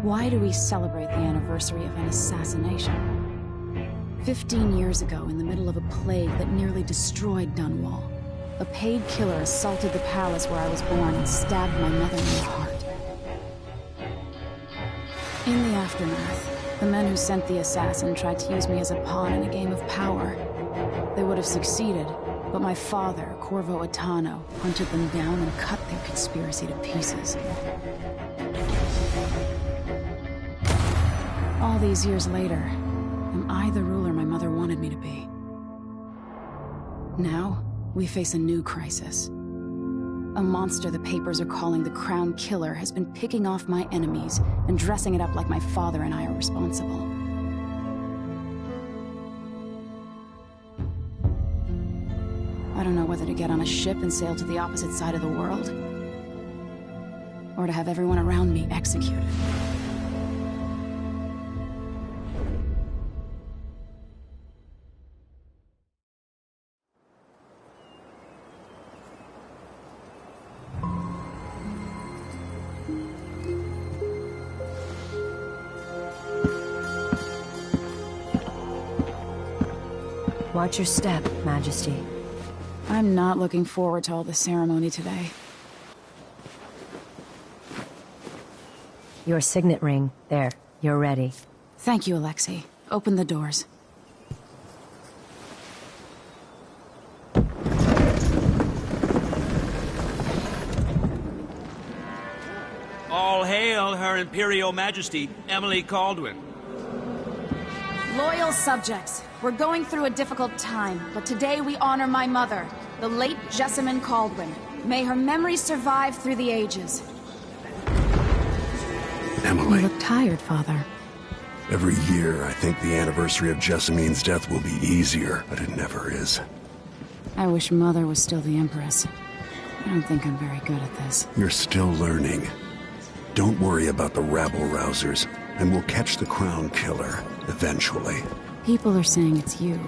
Why do we celebrate the anniversary of an assassination? 15 years ago, in the middle of a plague that nearly destroyed Dunwall, a paid killer assaulted the palace where I was born and stabbed my mother in the heart. In the aftermath, the men who sent the assassin tried to use me as a pawn in a game of power. They would have succeeded, but my father, Corvo Attano, hunted them down and cut their conspiracy to pieces. All these years later, am I the ruler my mother wanted me to be? Now, we face a new crisis. A monster the papers are calling the Crown Killer has been picking off my enemies and dressing it up like my father and I are responsible. I don't know whether to get on a ship and sail to the opposite side of the world, or to have everyone around me executed. Watch your step, Majesty. I'm not looking forward to all the ceremony today. Your signet ring. There, you're ready. Thank you, Alexei. Open the doors. All hail Her Imperial Majesty, Emily Caldwin. Loyal subjects, we're going through a difficult time, but today we honor my mother, the late Jessamine Caldwin. May her memory survive through the ages. Emily. You look tired, Father. Every year, I think the anniversary of Jessamine's death will be easier, but it never is. I wish Mother was still the Empress. I don't think I'm very good at this. You're still learning. Don't worry about the rabble-rousers, and we'll catch the Crown Killer, eventually. People are saying it's you.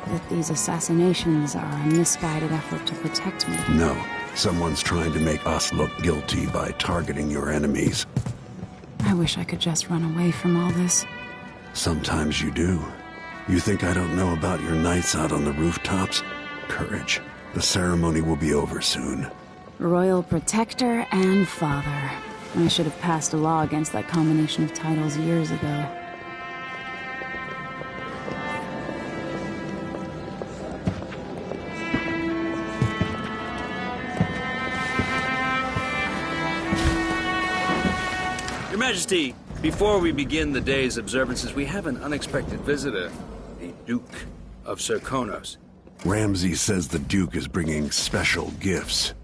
That these assassinations are a misguided effort to protect me. No. Someone's trying to make us look guilty by targeting your enemies. I wish I could just run away from all this. Sometimes you do. You think I don't know about your nights out on the rooftops? Courage. The ceremony will be over soon. Royal Protector and Father. I should have passed a law against that combination of titles years ago. Your Majesty, before we begin the day's observances, we have an unexpected visitor, the Duke of Serkonos. Ramsay says the Duke is bringing special gifts.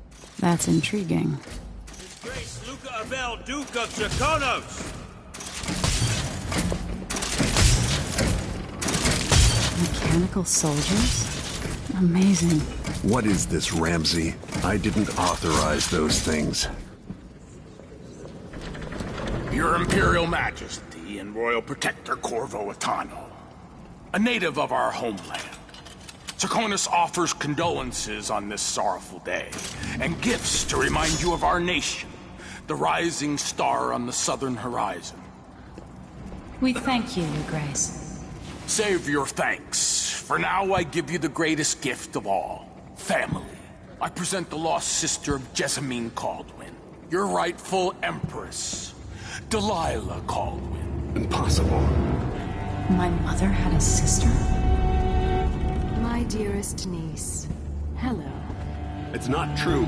That's intriguing. His Grace Luca Abel, Duke of Serkonos! Mechanical soldiers? Amazing. What is this, Ramsay? I didn't authorize those things. Your Imperial Majesty and Royal Protector Corvo Attano, a native of our homeland. Serkonos offers condolences on this sorrowful day, and gifts to remind you of our nation, the rising star on the southern horizon. We thank you, Your Grace. Save your thanks. For now, I give you the greatest gift of all, family. I present the lost sister of Jessamine Caldwin, your rightful Empress, Delilah Caldwin. Impossible. My mother had a sister? My dearest niece, hello. It's not true.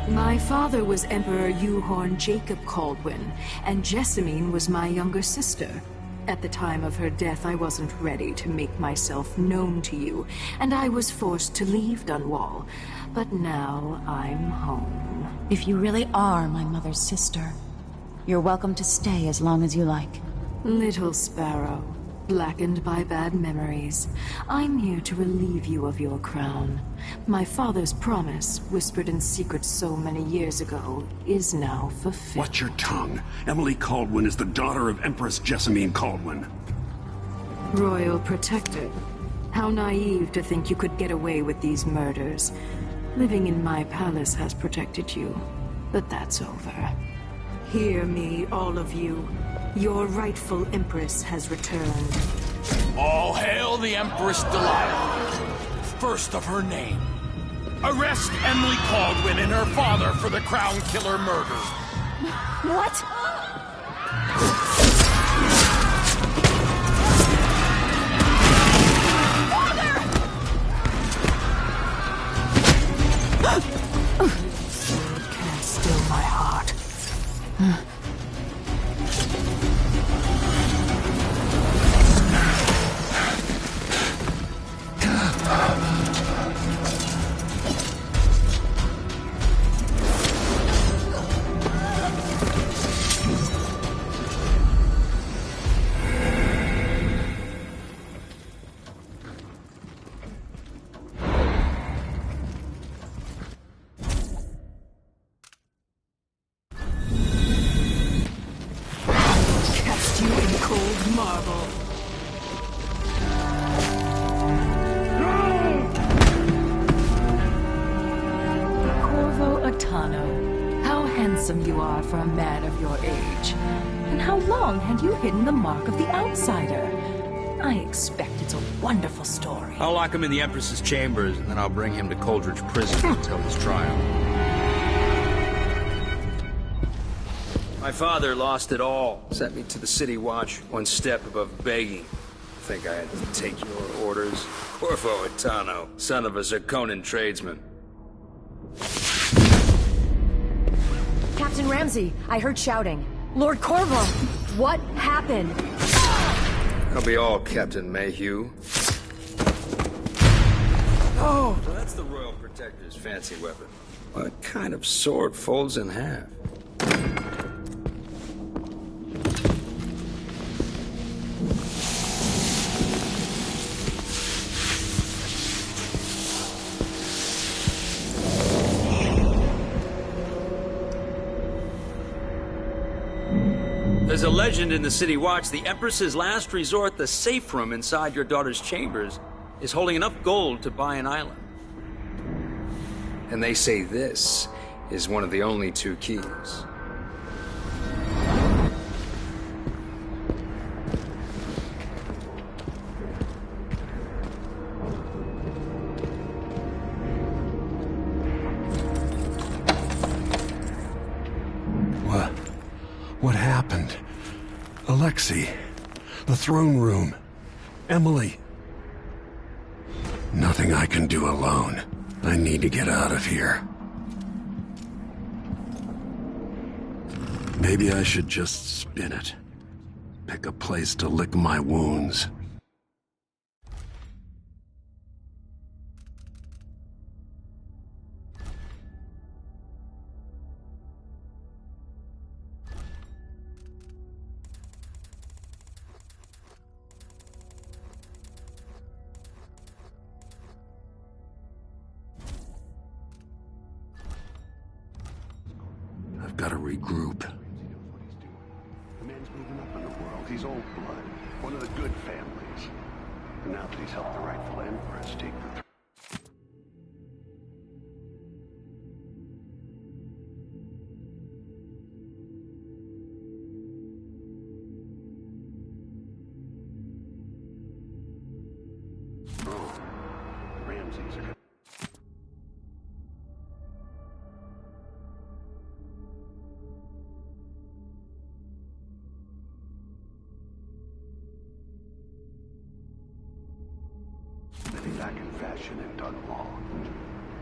My father was Emperor Euhorn Jacob Caldwin, and Jessamine was my younger sister. At the time of her death, I wasn't ready to make myself known to you, and I was forced to leave Dunwall. But now I'm home. If you really are my mother's sister, you're welcome to stay as long as you like. Little sparrow, blackened by bad memories, I'm here to relieve you of your crown. My father's promise, whispered in secret so many years ago, is now fulfilled. Watch your tongue. Emily Caldwin is the daughter of Empress Jessamine Caldwin. Royal Protector. How naive to think you could get away with these murders. Living in my palace has protected you, but that's over. Hear me, all of you. Your rightful Empress has returned. All hail the Empress Delilah, first of her name. Arrest Emily Caldwin and her father for the Crown Killer murder. What? Can't still my heart. Cast you in cold marble. Corvo Atano, how handsome you are for a man of your age. And how long had you hidden the mark of the outsider? I expect it's a wonderful story. I'll lock him in the Empress's chambers, and then I'll bring him to Coldridge Prison until his trial. My father lost it all. Sent me to the City Watch, one step above begging. Think I had to take your orders? Corvo Atano, son of a Zirconan tradesman. Captain Ramsey, I heard shouting. Lord Corvo, what happened? That'll be all, Captain Mayhew. Oh, so that's the Royal Protector's fancy weapon. What kind of sword folds in half? There's a legend in the City Watch. The Empress's last resort, the safe room inside your daughter's chambers, is holding enough gold to buy an island. And they say this is one of the only two keys. What happened? Alexei, the throne room, Emily. Nothing I can do alone. I need to get out of here. Maybe I should just spin it. Pick a place to lick my wounds. I've got to regroup. The man's moving up in the world. He's old blood. One of the good families. And now that he's helped the rightful empress take the throne. Ramses are good. Living back in fashion in Dunwall.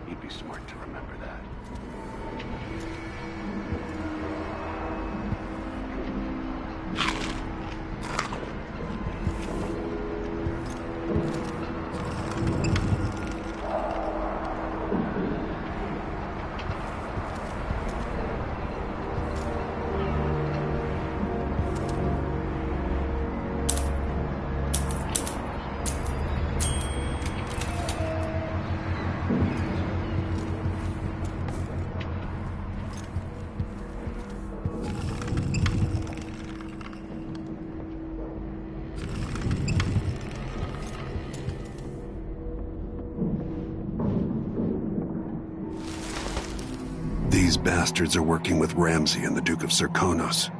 You'd be smart to remember that. bastards are working with Ramsay and the Duke of Serkonos.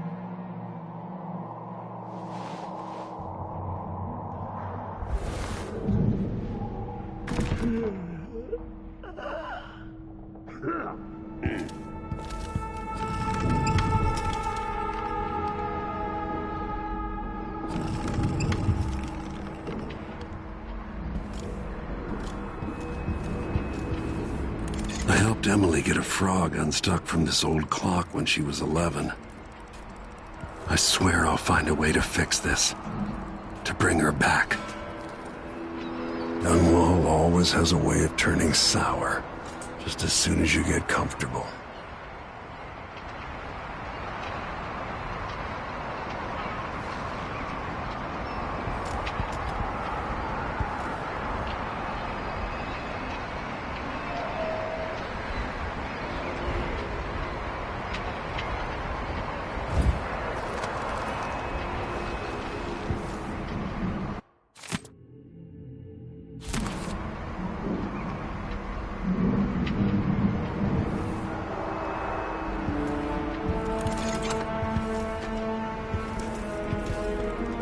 I helped Emily get a frog unstuck from this old clock when she was 11. I swear I'll find a way to fix this. To bring her back. Dunwall always has a way of turning sour, just as soon as you get comfortable.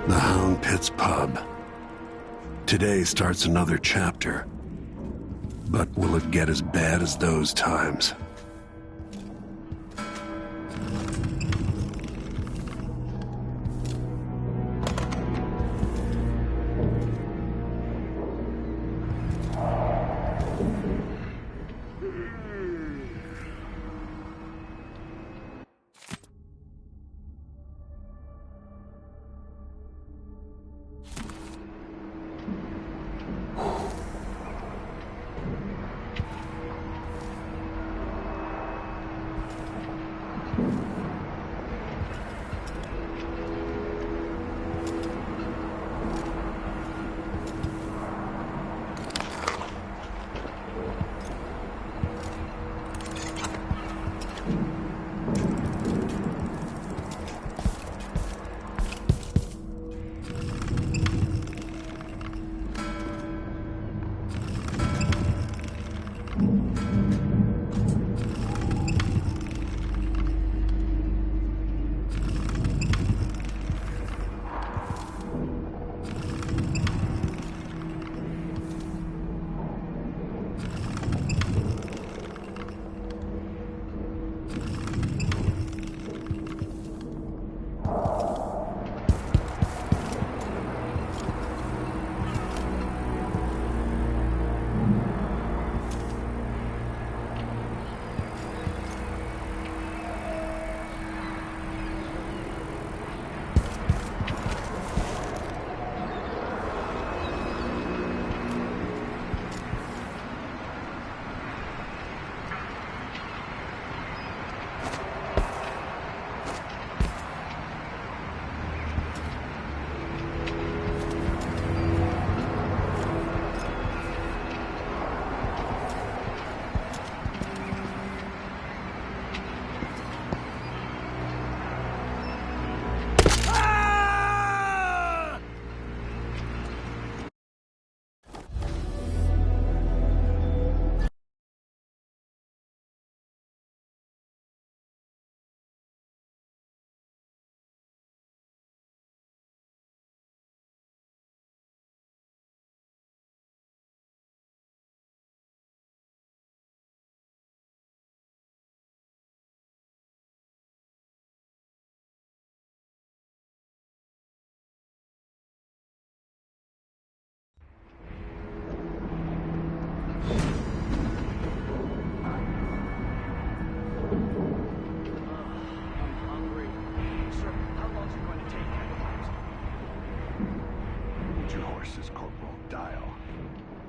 The Hound Pit's pub. Today starts another chapter. But will it get as bad as those times?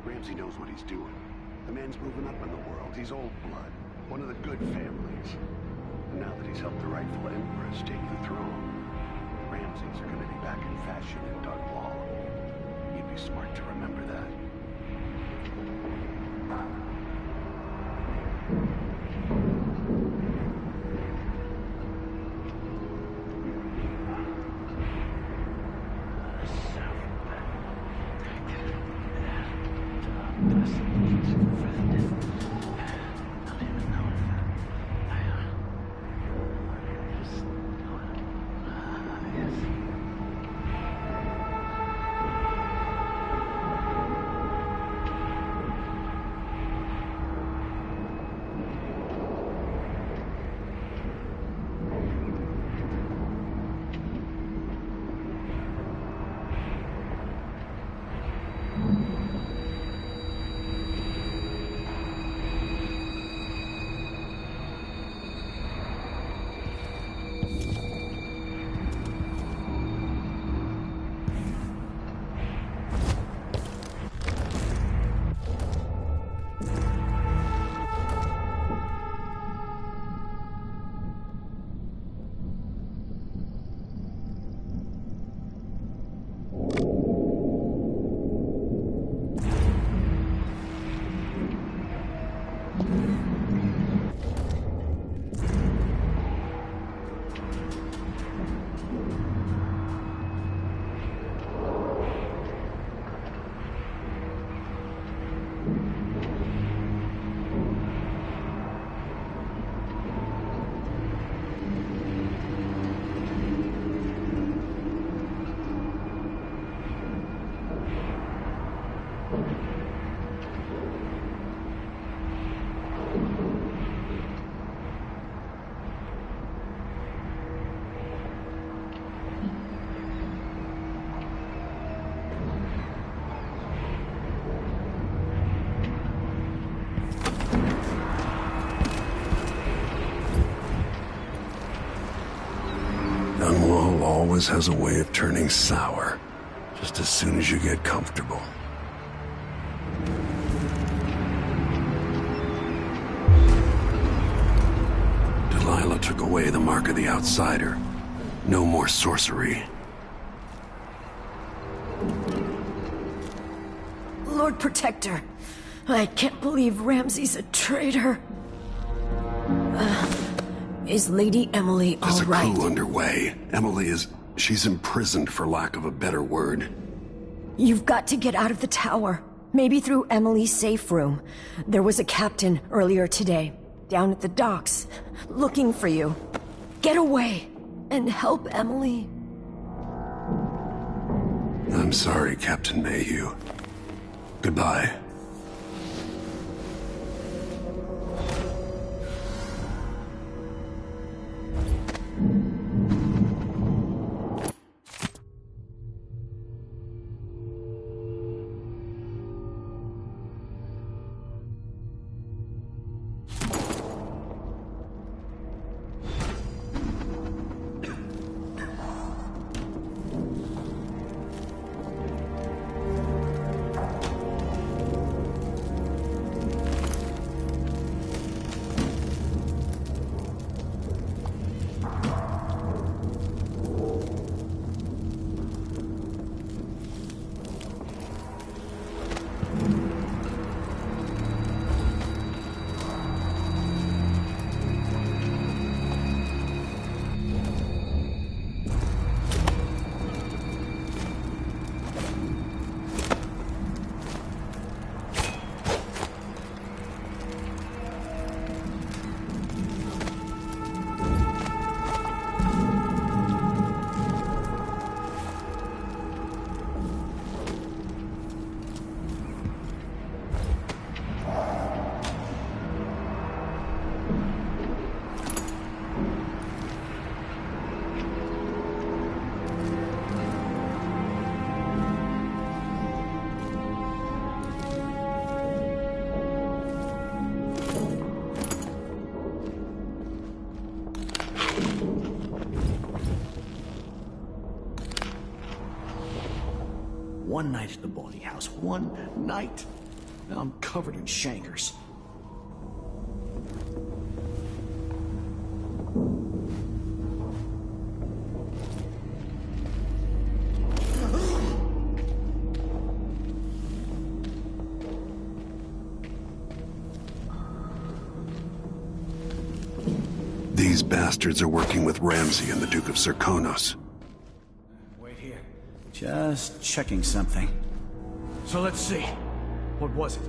Ramsay knows what he's doing. The man's moving up in the world. He's old blood. One of the good families. And now that he's helped the rightful Empress take the throne, Ramsays are gonna be back in fashion in Dunwall. You'd be smart to remember that. Alcohol always has a way of turning sour, just as soon as you get comfortable. Delilah took away the mark of the outsider. No more sorcery. Lord Protector, I can't believe Ramsey's a traitor. Is Lady Emily all right? There's a coup underway. She's imprisoned for lack of a better word. You've got to get out of the tower. Maybe through Emily's safe room. There was a captain earlier today, down at the docks, looking for you. Get away and help Emily. I'm sorry, Captain Mayhew. Goodbye. One night at the body house. One night. Now I'm covered in chancres. These bastards are working with Ramsey and the Duke of Serkonos. Wait here. Just checking something. So let's see. What was it?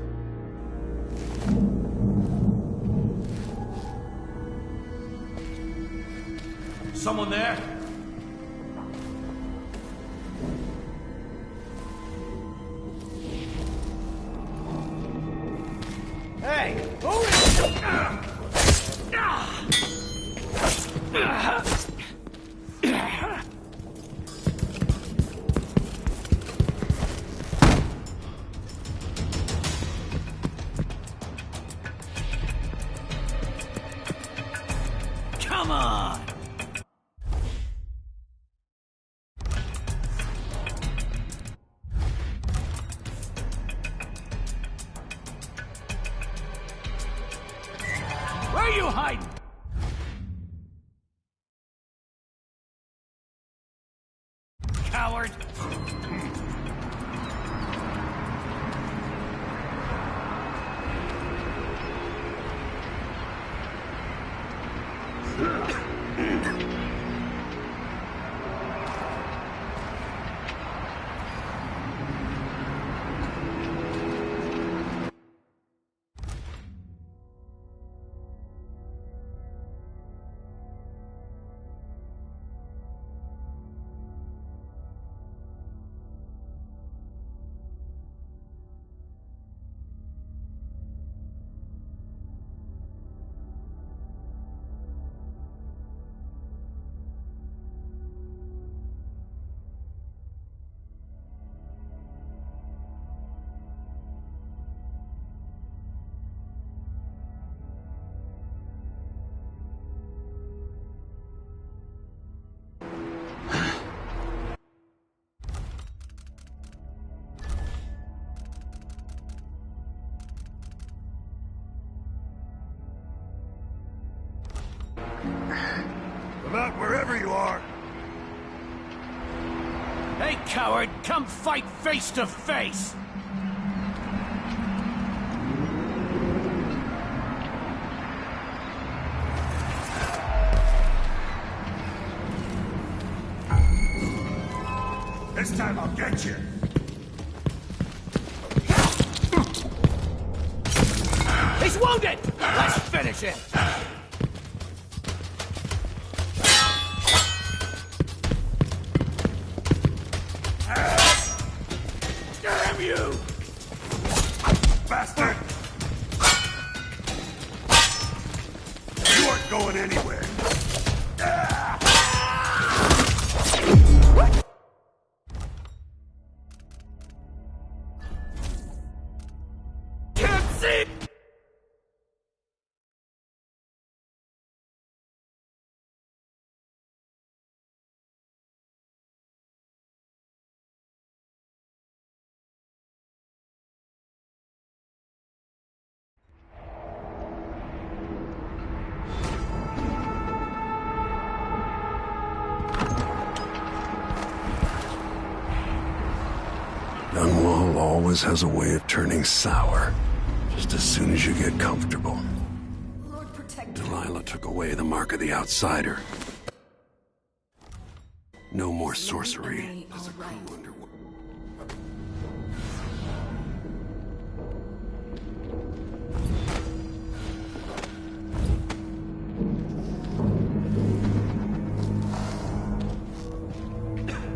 Someone there? Hey! Who is it? Come on! Where are you hiding? Coward! are! Hey, coward! Come fight face to face! This time I'll get you! He's wounded! Let's finish him! Damn you! Bastard! You aren't going anywhere! Can't see! Dunwall always has a way of turning sour, just as soon as you get comfortable. Lord protect you. Delilah took away the mark of the outsider. No more sorcery. There's a crew underway.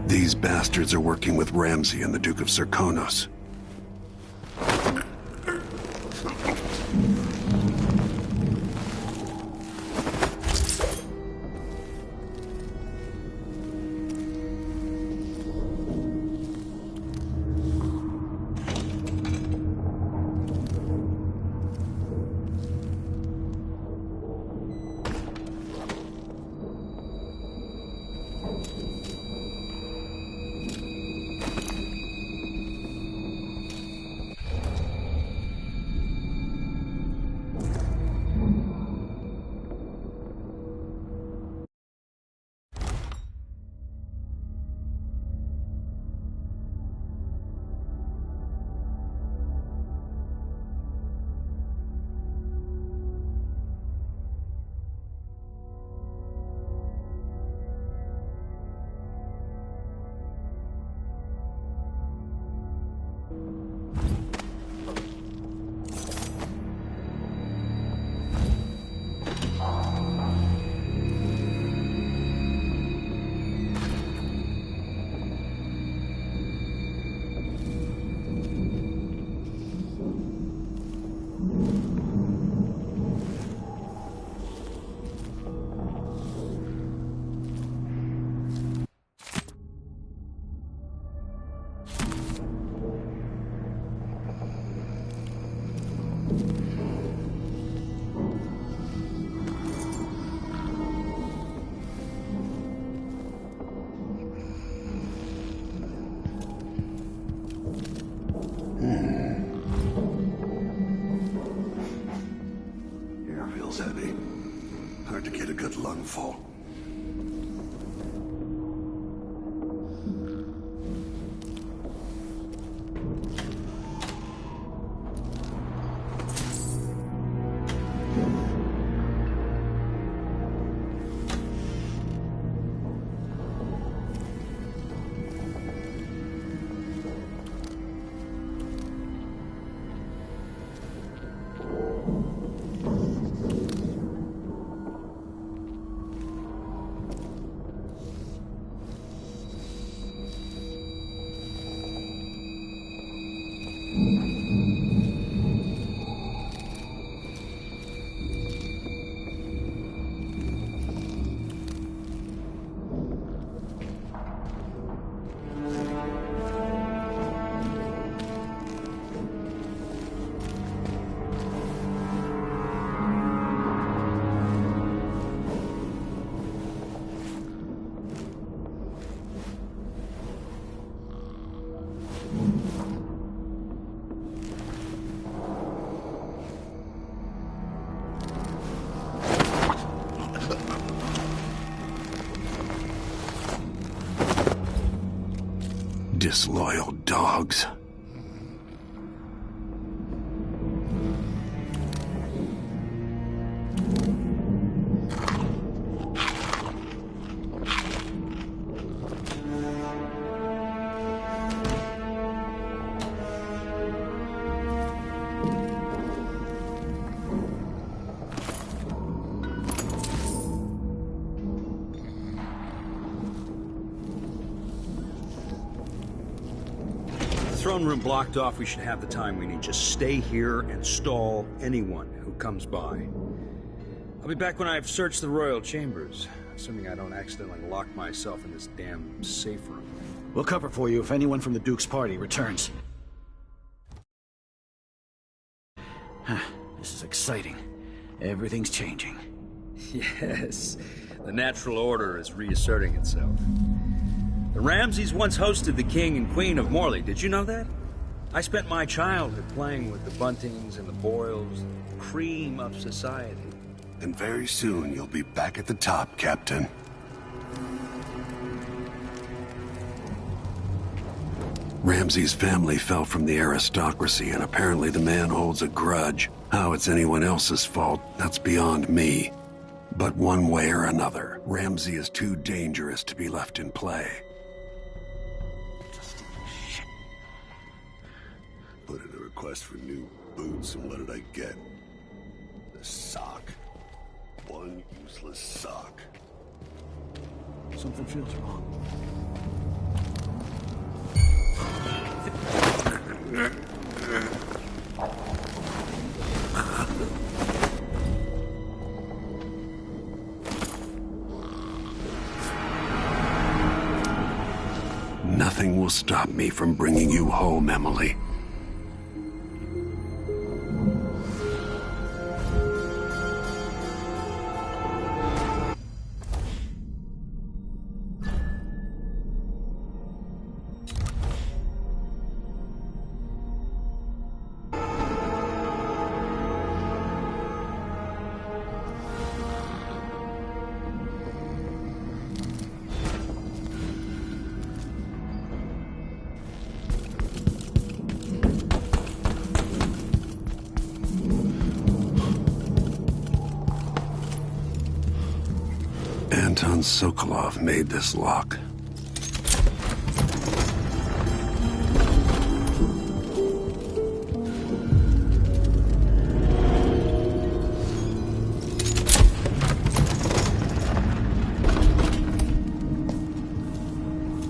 These bastards are working with Ramsay and the Duke of Serkonos. Air feels heavy. Hard to get a good lungful. Disloyal dogs. Throne room blocked off. We should have the time we need. Just stay here and stall anyone who comes by. I'll be back when I've searched the royal chambers, assuming I don't accidentally lock myself in this damn safe room. We'll cover for you if anyone from the Duke's party returns. This is exciting. Everything's changing. Yes, the natural order is reasserting itself. The Ramseys once hosted the King and Queen of Morley. Did you know that? I spent my childhood playing with the Buntings and the Boyles, the cream of society. And very soon you'll be back at the top, Captain. Ramsey's family fell from the aristocracy, and apparently the man holds a grudge. How it's anyone else's fault, that's beyond me. But one way or another, Ramsey is too dangerous to be left in play. Put in a request for new boots, and what did I get? The sock. One useless sock. Something feels wrong. Nothing will stop me from bringing you home, Emily. Anton Sokolov made this lock.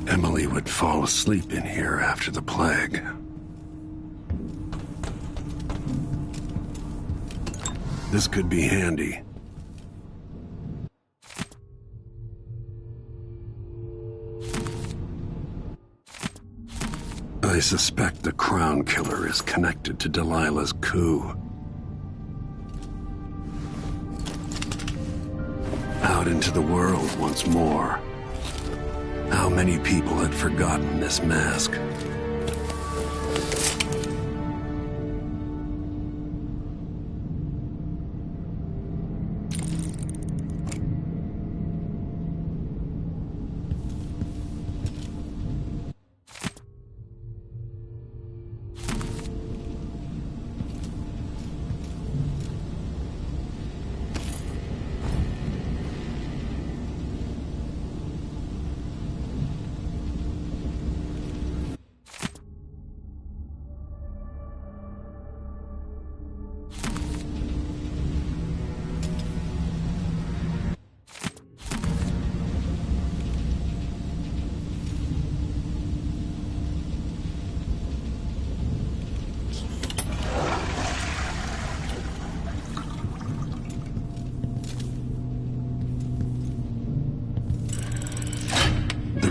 Emily would fall asleep in here after the plague. This could be handy. I suspect the Crown Killer is connected to Delilah's coup. Out into the world once more. How many people had forgotten this mask?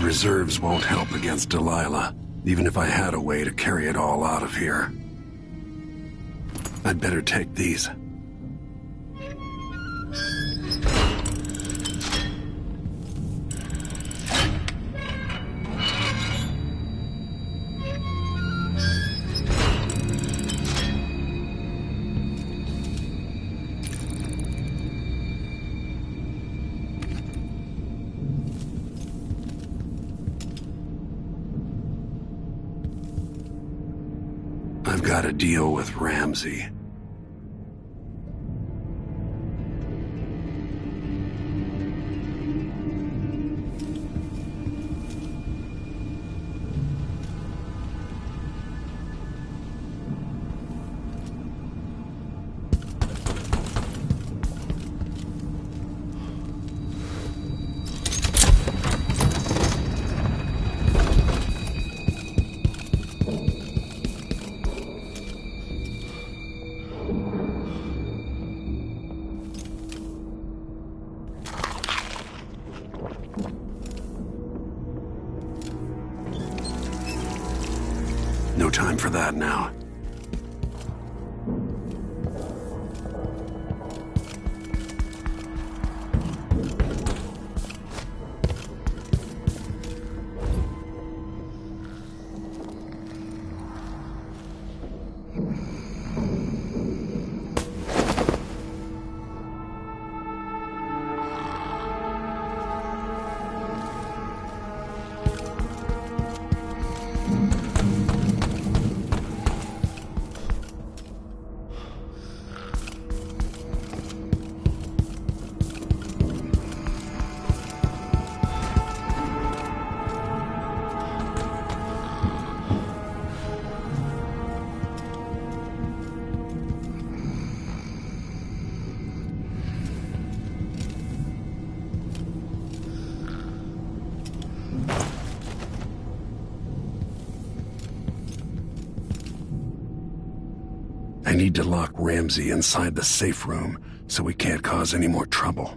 Reserves won't help against Delilah, even if I had a way to carry it all out of here. I'd better take these. I've got to deal with Ramsey. No time for that now. I need to lock Ramsey inside the safe room so we can't cause any more trouble.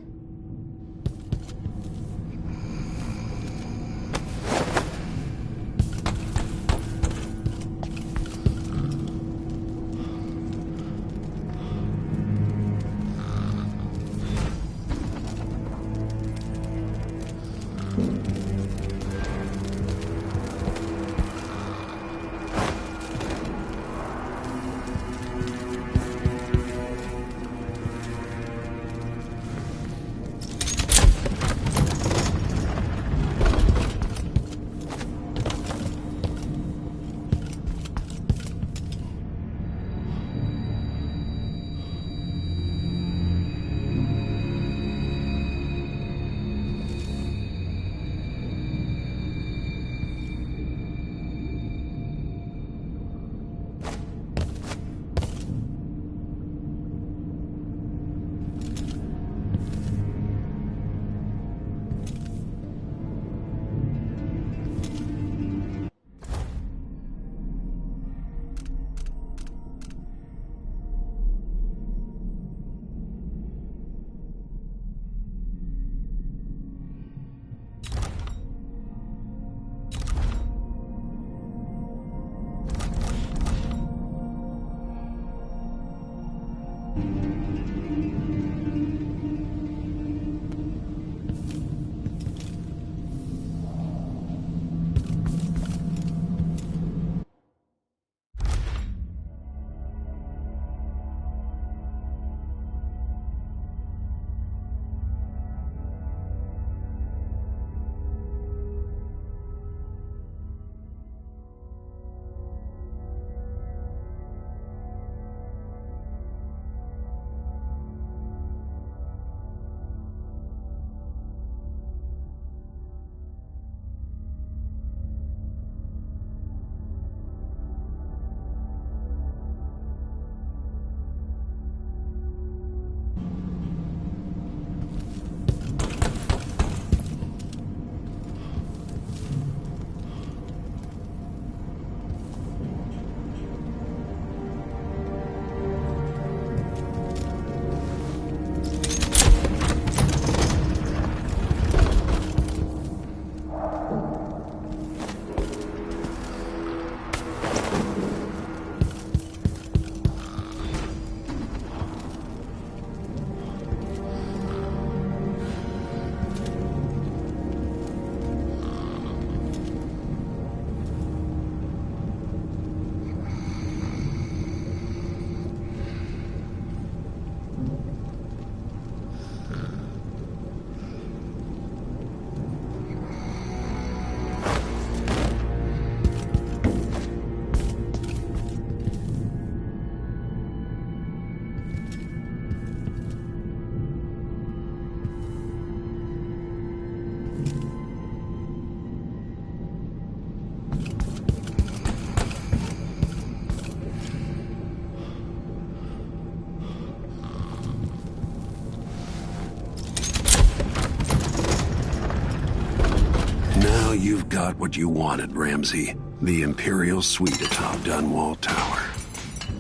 Now you've got what you wanted, Ramsey. The Imperial Suite atop Dunwall Tower.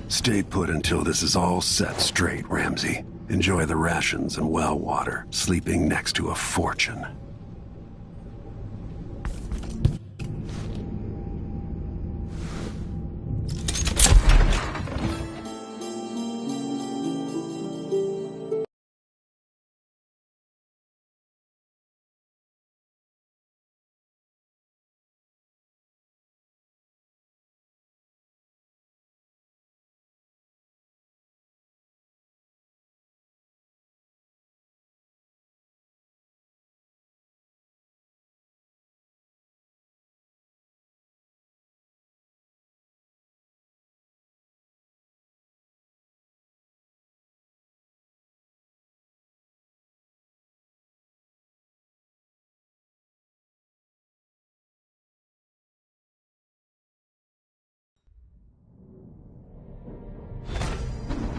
Stay put until this is all set straight, Ramsey. Enjoy the rations and well water, sleeping next to a fortune.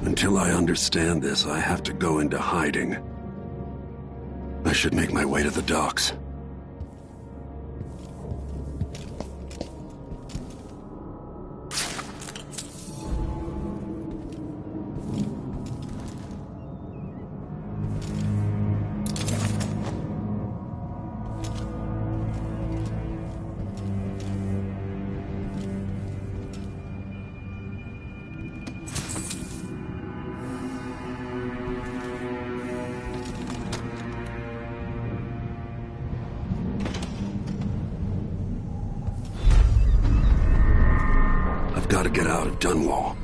Until I understand this, I have to go into hiding. I should make my way to the docks. Gotta get out of Dunwall.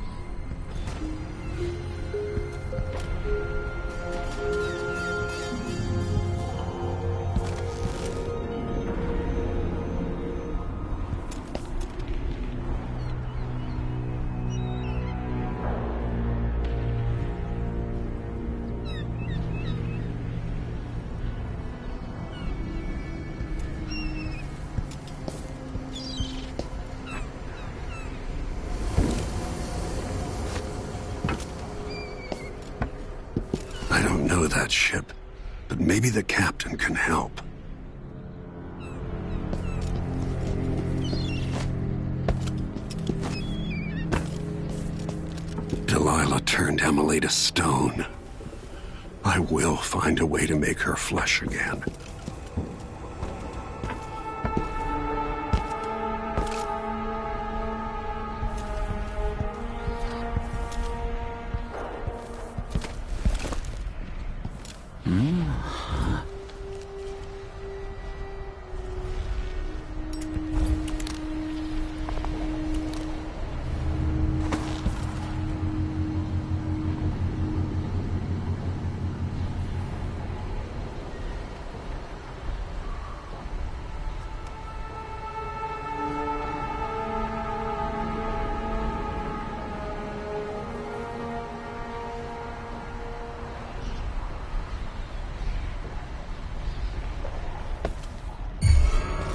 I don't know that ship, but maybe the captain can help. Delilah turned Emily to stone. I will find a way to make her flesh again.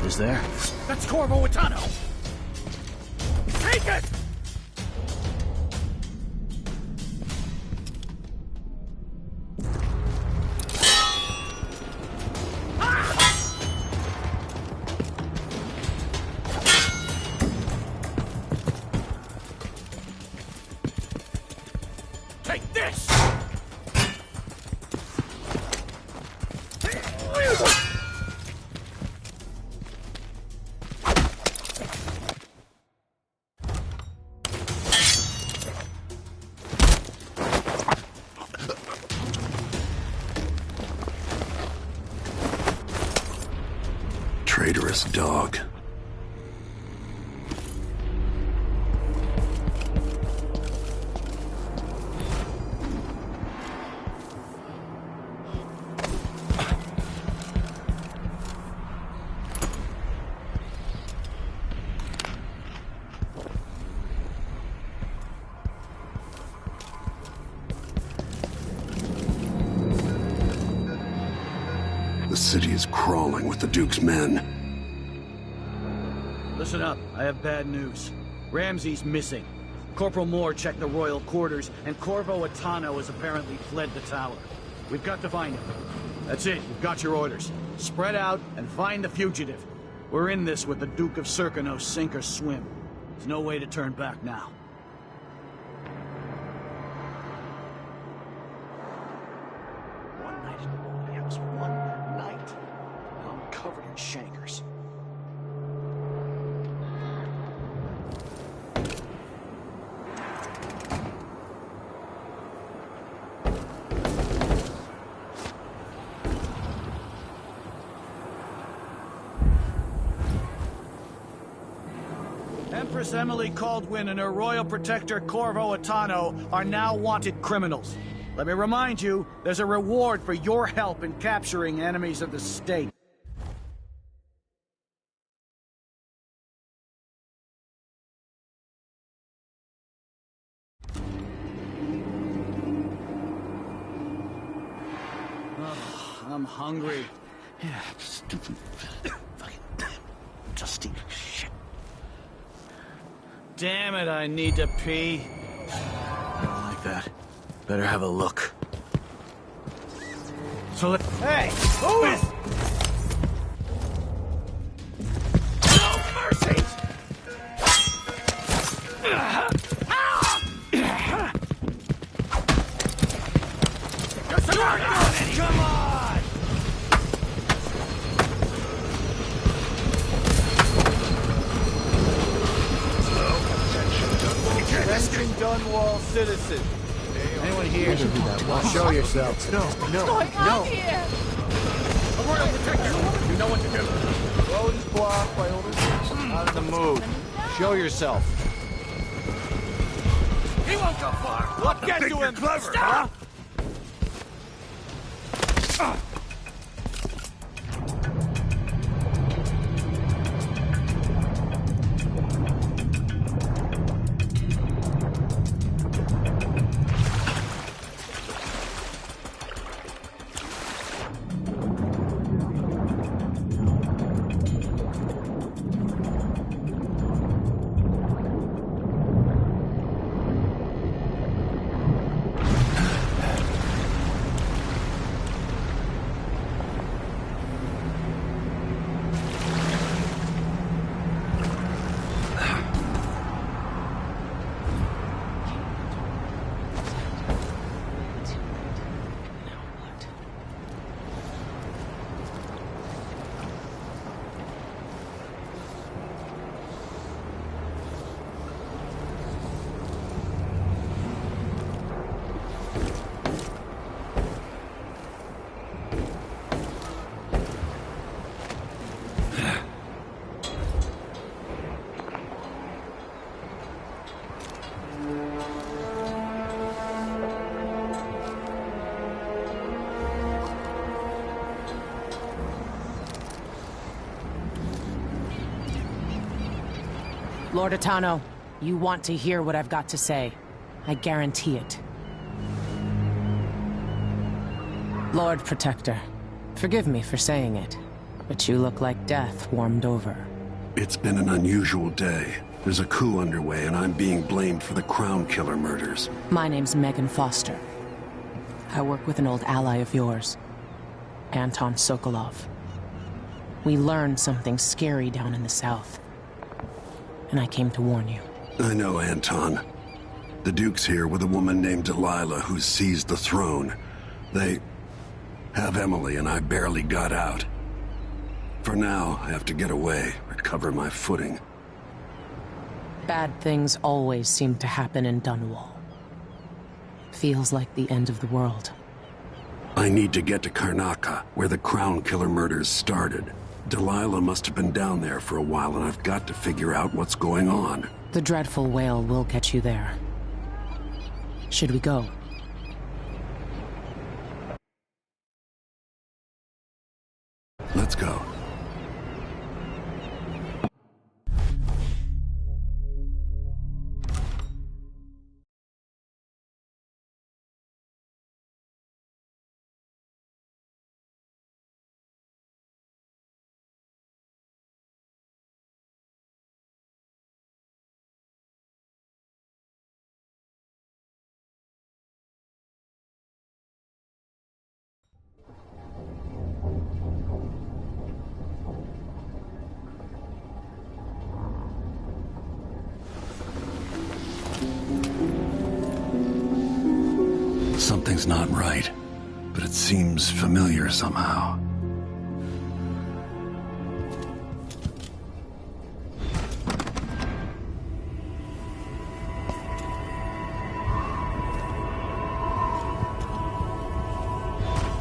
Is there? That's Corvo Atano! Take it! Take this! Traitorous dog. The city is crawling with the Duke's men. Listen up, I have bad news. Ramsey's missing. Corporal Moore checked the royal quarters, and Corvo Atano has apparently fled the tower. We've got to find him. That's it, you've got your orders. Spread out and find the fugitive. We're in this with the Duke of Serkino, sink or swim. There's no way to turn back now. One night in the old house, one night. Now I'm covered in chankers. Empress Emily Caldwin and her royal protector Corvo Attano are now wanted criminals. Let me remind you, there's a reward for your help in capturing enemies of the state. Ugh, I'm hungry. Yeah, stupid fucking dusty shit. Damn it, I need to pee. I don't like that. Better have a look. So let— Hey! Who is— No mercy! Come on! Resting Dunwall citizen. Anyone here? Show yourself. No. A royal protector! You know what to do. Road is blocked by orders. Not in the mood. Show yourself. He won't go far! What get to him? Clever, Stop! Lord Attano, you want to hear what I've got to say. I guarantee it. Lord Protector, forgive me for saying it, but you look like death warmed over. It's been an unusual day. There's a coup underway, and I'm being blamed for the Crown Killer murders. My name's Megan Foster. I work with an old ally of yours, Anton Sokolov. We learned something scary down in the south, and I came to warn you. I know, Anton. The Duke's here with a woman named Delilah who's seized the throne. They have Emily, and I barely got out. For now, I have to get away, recover my footing. Bad things always seem to happen in Dunwall. Feels like the end of the world. I need to get to Karnaca, where the Crown Killer murders started. Delilah must have been down there for a while, and I've got to figure out what's going on. The dreadful whale will get you there. Should we go? Let's go. Something's not right, but it seems familiar somehow.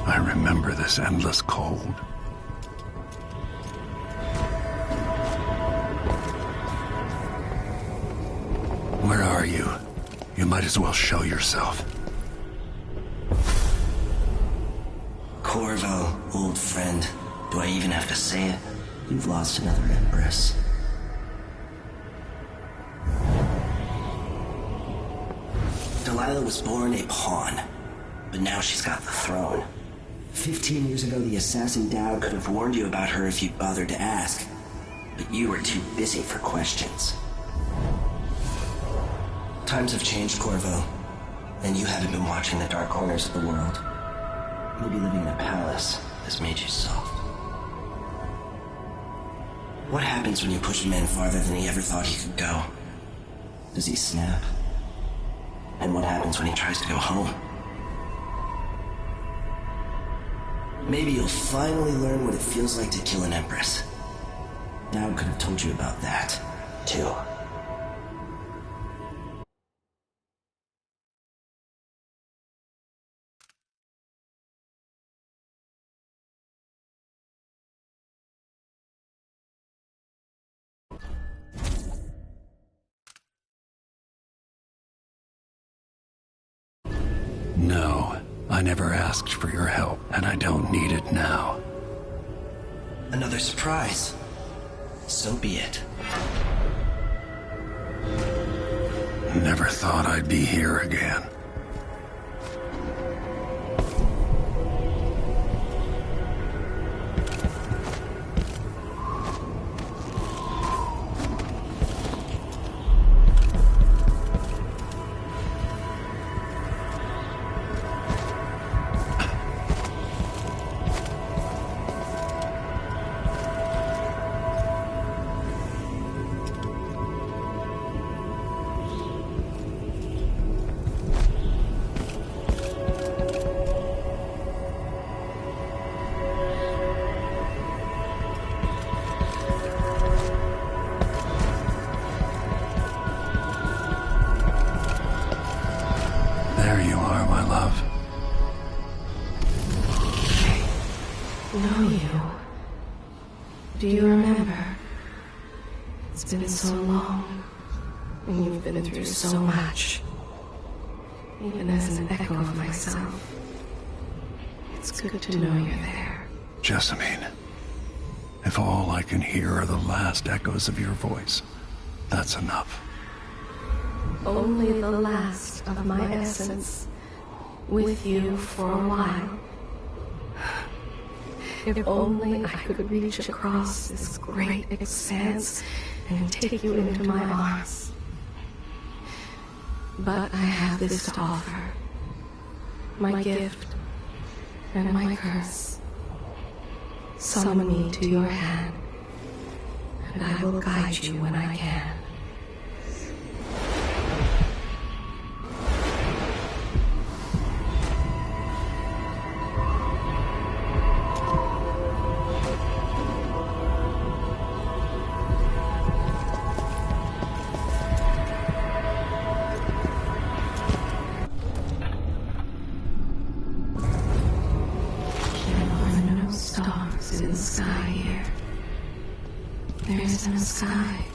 I remember this endless cold. Where are you? You might as well show yourself. Corvo, old friend. Do I even have to say it? You've lost another Empress. Delilah was born a pawn, but now she's got the throne. 15 years ago, the assassin Dowd could have warned you about her if you'd bothered to ask, but you were too busy for questions. Times have changed, Corvo, and you haven't been watching the dark corners of the world. Maybe living in a palace has made you soft. What happens when you push a man farther than he ever thought he could go? Does he snap? And what happens when he tries to go home? Maybe you'll finally learn what it feels like to kill an Empress. Dowd could have told you about that, too. No, I never asked for your help, and I don't need it now. Another surprise. So be it. Never thought I'd be here again. There you are, my love. I know you. Do you remember? It's been so long, and you've been through so much. Even as an echo of myself, it's good to know you're there. Jessamine, if all I can hear are the last echoes of your voice, that's enough. Only the last of my essence, with you for a while. If only I could reach across this great expanse and take you into my arms. But I have this to offer. My gift and my curse. Summon me to your hand, and I will guide you when I can. Stars in the sky here. There isn't a sky.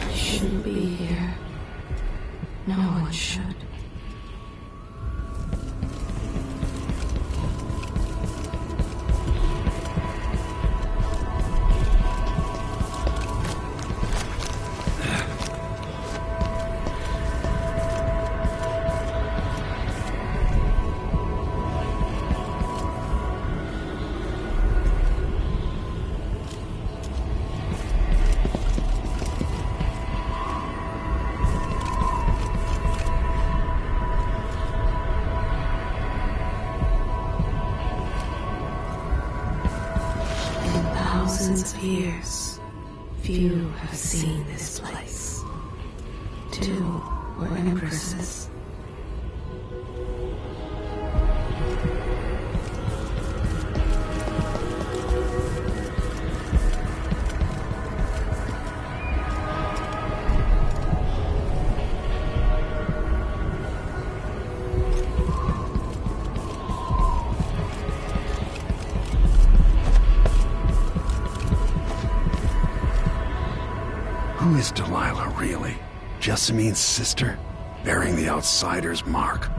You shouldn't be here. No one should. years, few have seen this place. 2 were empresses. Who is Delilah, really? Jessamine's sister? Bearing the outsider's mark.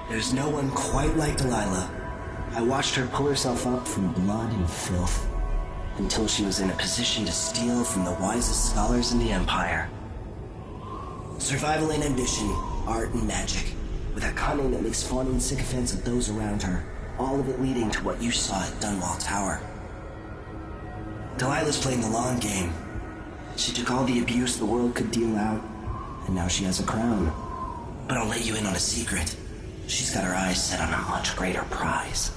There's no one quite like Delilah. I watched her pull herself up from blood and filth, until she was in a position to steal from the wisest scholars in the Empire. Survival and ambition, art and magic, with a cunning that makes fawning sycophants of those around her, all of it leading to what you saw at Dunwall Tower. Delilah's playing the long game. She took all the abuse the world could deal out, and now she has a crown. But I'll let you in on a secret. She's got her eyes set on a much greater prize.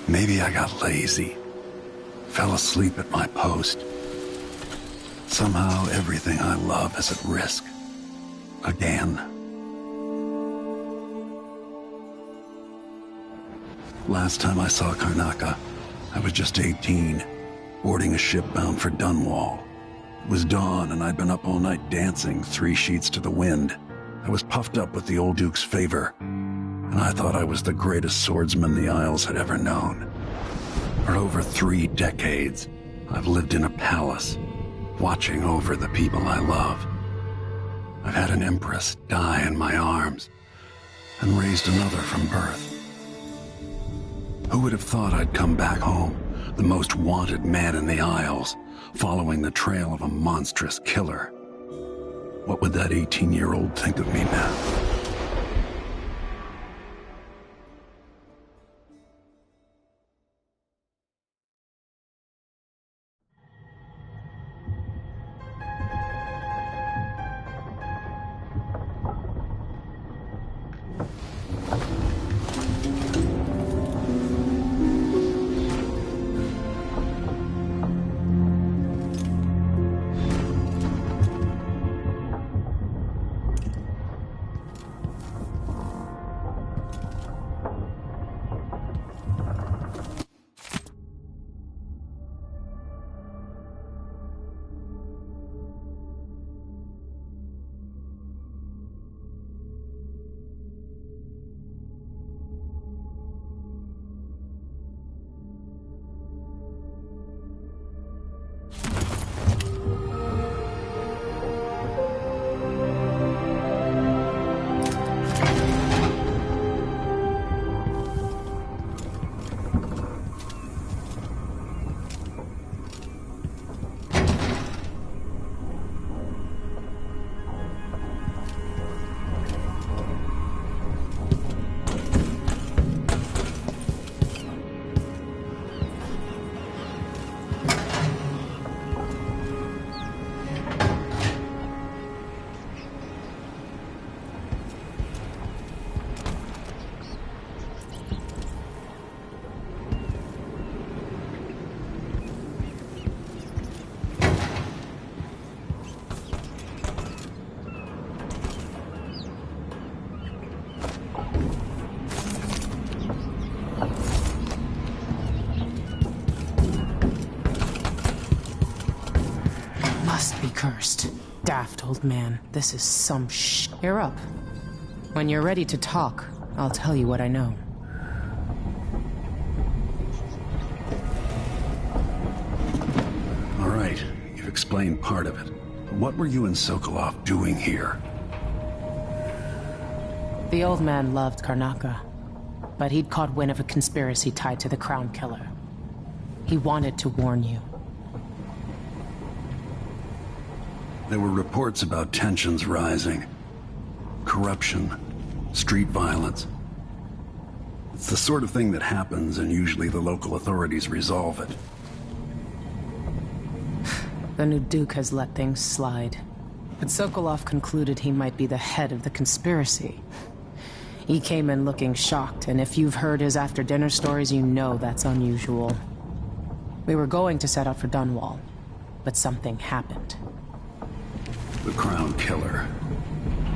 Maybe I got lazy. Fell asleep at my post. Somehow everything I love is at risk. Again. Last time I saw Karnaca, I was just 18, boarding a ship bound for Dunwall. It was dawn and I'd been up all night dancing 3 sheets to the wind. I was puffed up with the old Duke's favor, and I thought I was the greatest swordsman the Isles had ever known. For over 3 decades, I've lived in a palace, watching over the people I love. I've had an empress die in my arms, and raised another from birth. Who would have thought I'd come back home, the most wanted man in the Isles, following the trail of a monstrous killer? What would that 18-year-old think of me now? Cursed. Daft old man. This is some You're up. When you're ready to talk, I'll tell you what I know. explain part of it. What were you and Sokolov doing here? The old man loved Karnaca, but he'd caught wind of a conspiracy tied to the Crown Killer. He wanted to warn you. There were reports about tensions rising. Corruption, street violence. It's the sort of thing that happens, and usually the local authorities resolve it. The new Duke has let things slide. But Sokolov concluded he might be the head of the conspiracy. He came in looking shocked, and if you've heard his after-dinner stories, you know that's unusual. We were going to set out for Dunwall, but something happened. The Crown Killer.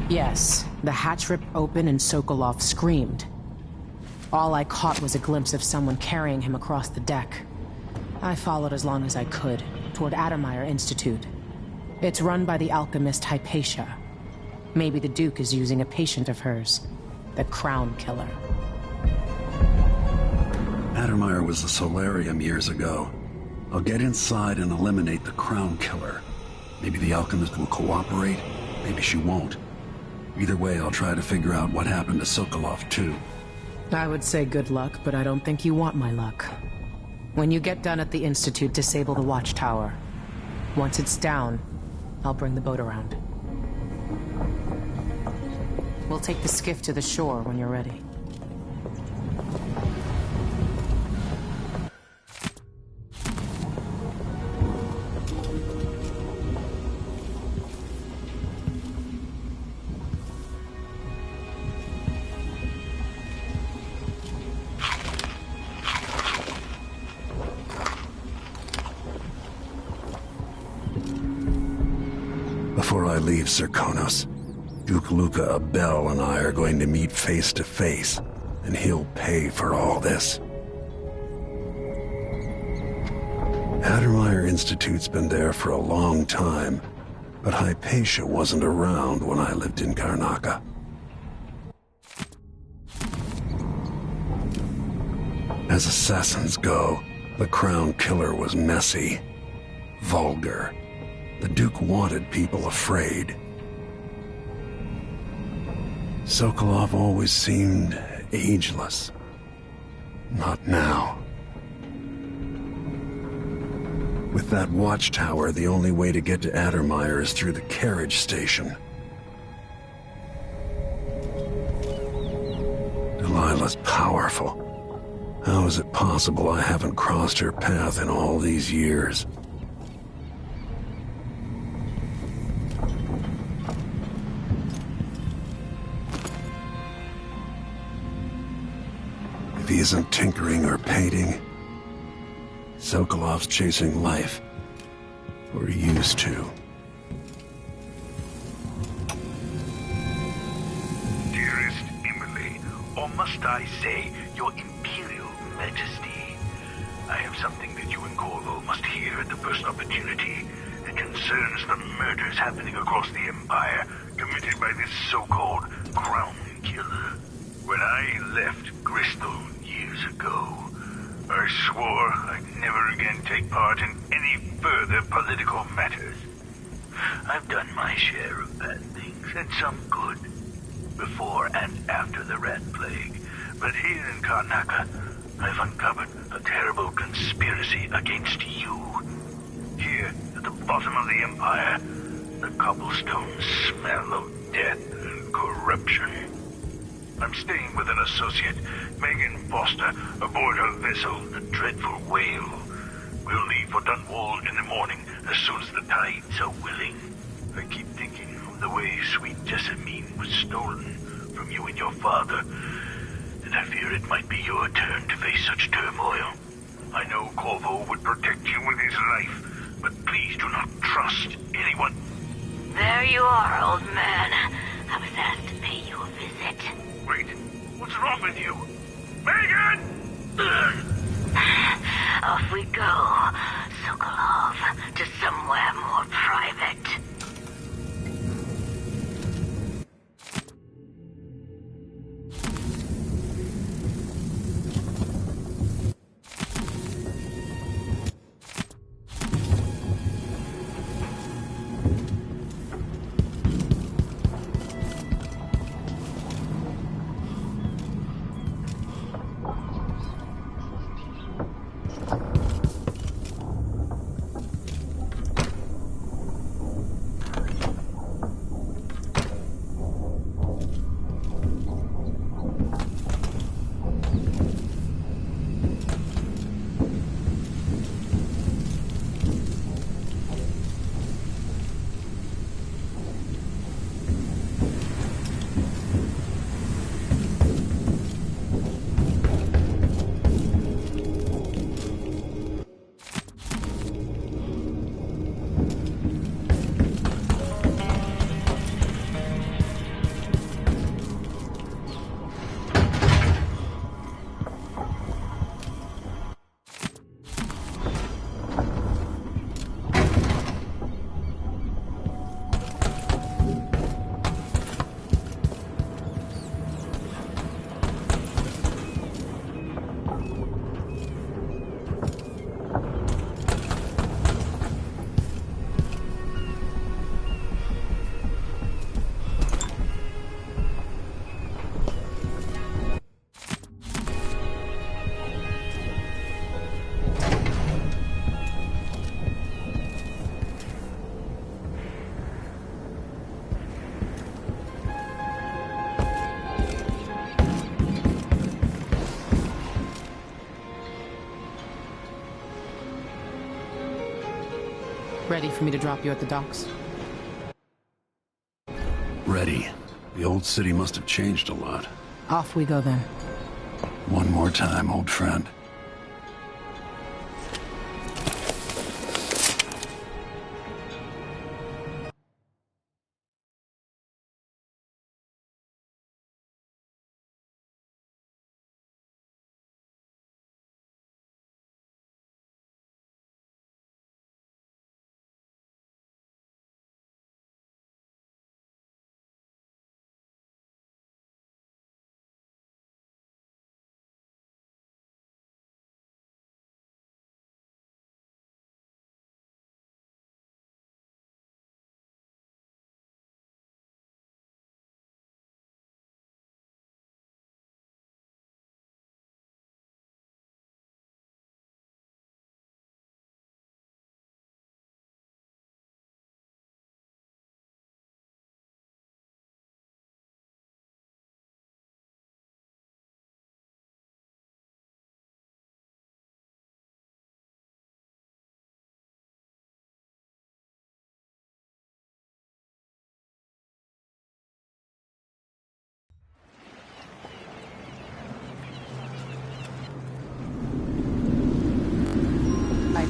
Yes, the hatch ripped open and Sokolov screamed. All I caught was a glimpse of someone carrying him across the deck. I followed as long as I could, toward Addermeyer Institute. It's run by the alchemist Hypatia. Maybe the Duke is using a patient of hers. The Crown Killer. Addermeyer was a solarium years ago. I'll get inside and eliminate the Crown Killer. Maybe the alchemist will cooperate, maybe she won't. Either way, I'll try to figure out what happened to Sokolov, too. I would say good luck, but I don't think you want my luck. When you get done at the Institute, disable the watchtower. Once it's down, I'll bring the boat around. We'll take the skiff to the shore when you're ready. Before I leave Serkonos, Duke Luca Abel and I are going to meet face to face, and he'll pay for all this. Addermeyer Institute's been there for a long time, but Hypatia wasn't around when I lived in Karnaca. As assassins go, the Crown Killer was messy, vulgar. The Duke wanted people afraid. Sokolov always seemed ageless. Not now. With that watchtower, the only way to get to Addermeyer is through the carriage station. Delilah's powerful. How is it possible I haven't crossed her path in all these years? If he isn't tinkering or painting, Sokolov's chasing life. Or he used to. Dearest Emily, or must I say, Your Imperial Majesty, I have something that you and Corvo must hear at the first opportunity. It concerns the murders happening across the Empire, committed by this so-called Crown Killer. When I left Bristol years ago, I swore I'd never again take part in any further political matters. I've done my share of bad things, and some good, before and after the Rat Plague. But here in Karnaca, I've uncovered a terrible conspiracy against you. Here, at the bottom of the Empire, the cobblestones smell of death and corruption. I'm staying with an associate, Megan Foster, aboard her vessel, the Dreadful Whale. We'll leave for Dunwall in the morning, as soon as the tides are willing. I keep thinking of the way sweet Jessamine was stolen from you and your father, and I fear it might be your turn to face such turmoil. I know Corvo would protect you with his life, but please do not trust anyone. There you are, old man. I was asked to pay you a visit. Wait, what's wrong with you? Megan! Off we go, Sokolov, to somewhere more private. Ready for me to drop you at the docks? Ready. The old city must have changed a lot. Off we go then. One more time, old friend.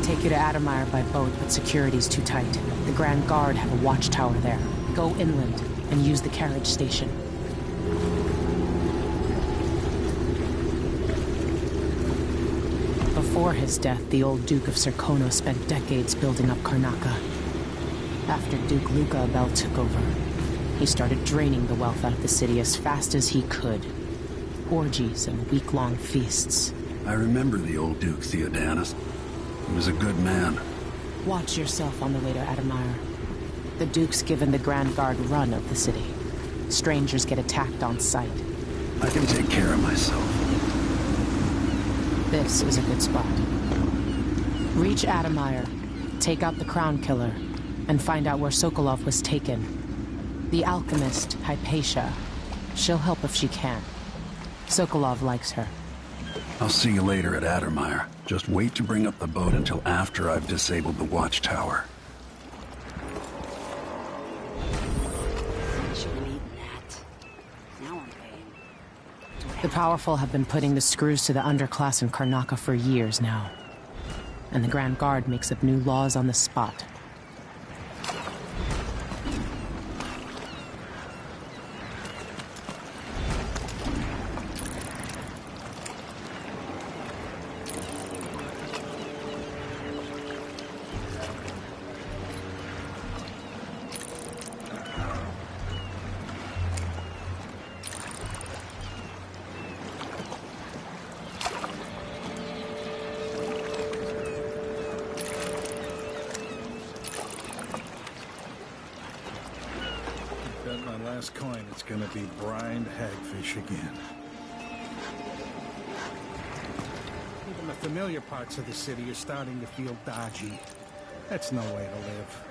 Take you to Adamire by boat, but security's too tight. The Grand Guard have a watchtower there. Go inland and use the carriage station. Before his death, the old Duke of Serkono spent decades building up Karnaca. After Duke Luca Abel took over, he started draining the wealth out of the city as fast as he could. Orgies and week-long feasts. I remember the old Duke Theodanis. He was a good man. Watch yourself on the way to Adamire. The Duke's given the Grand Guard run of the city. Strangers get attacked on sight. I can take care of myself. This is a good spot. Reach Adamire, take out the Crown Killer, and find out where Sokolov was taken. The alchemist, Hypatia. She'll help if she can. Sokolov likes her. I'll see you later at Adamire. Just wait to bring up the boat until after I've disabled the watchtower. The powerful have been putting the screws to the underclass in Karnaca for years now. And the Grand Guard makes up new laws on the spot. Coin, it's gonna be brined hagfish again. Even the familiar parts of the city are starting to feel dodgy. That's no way to live.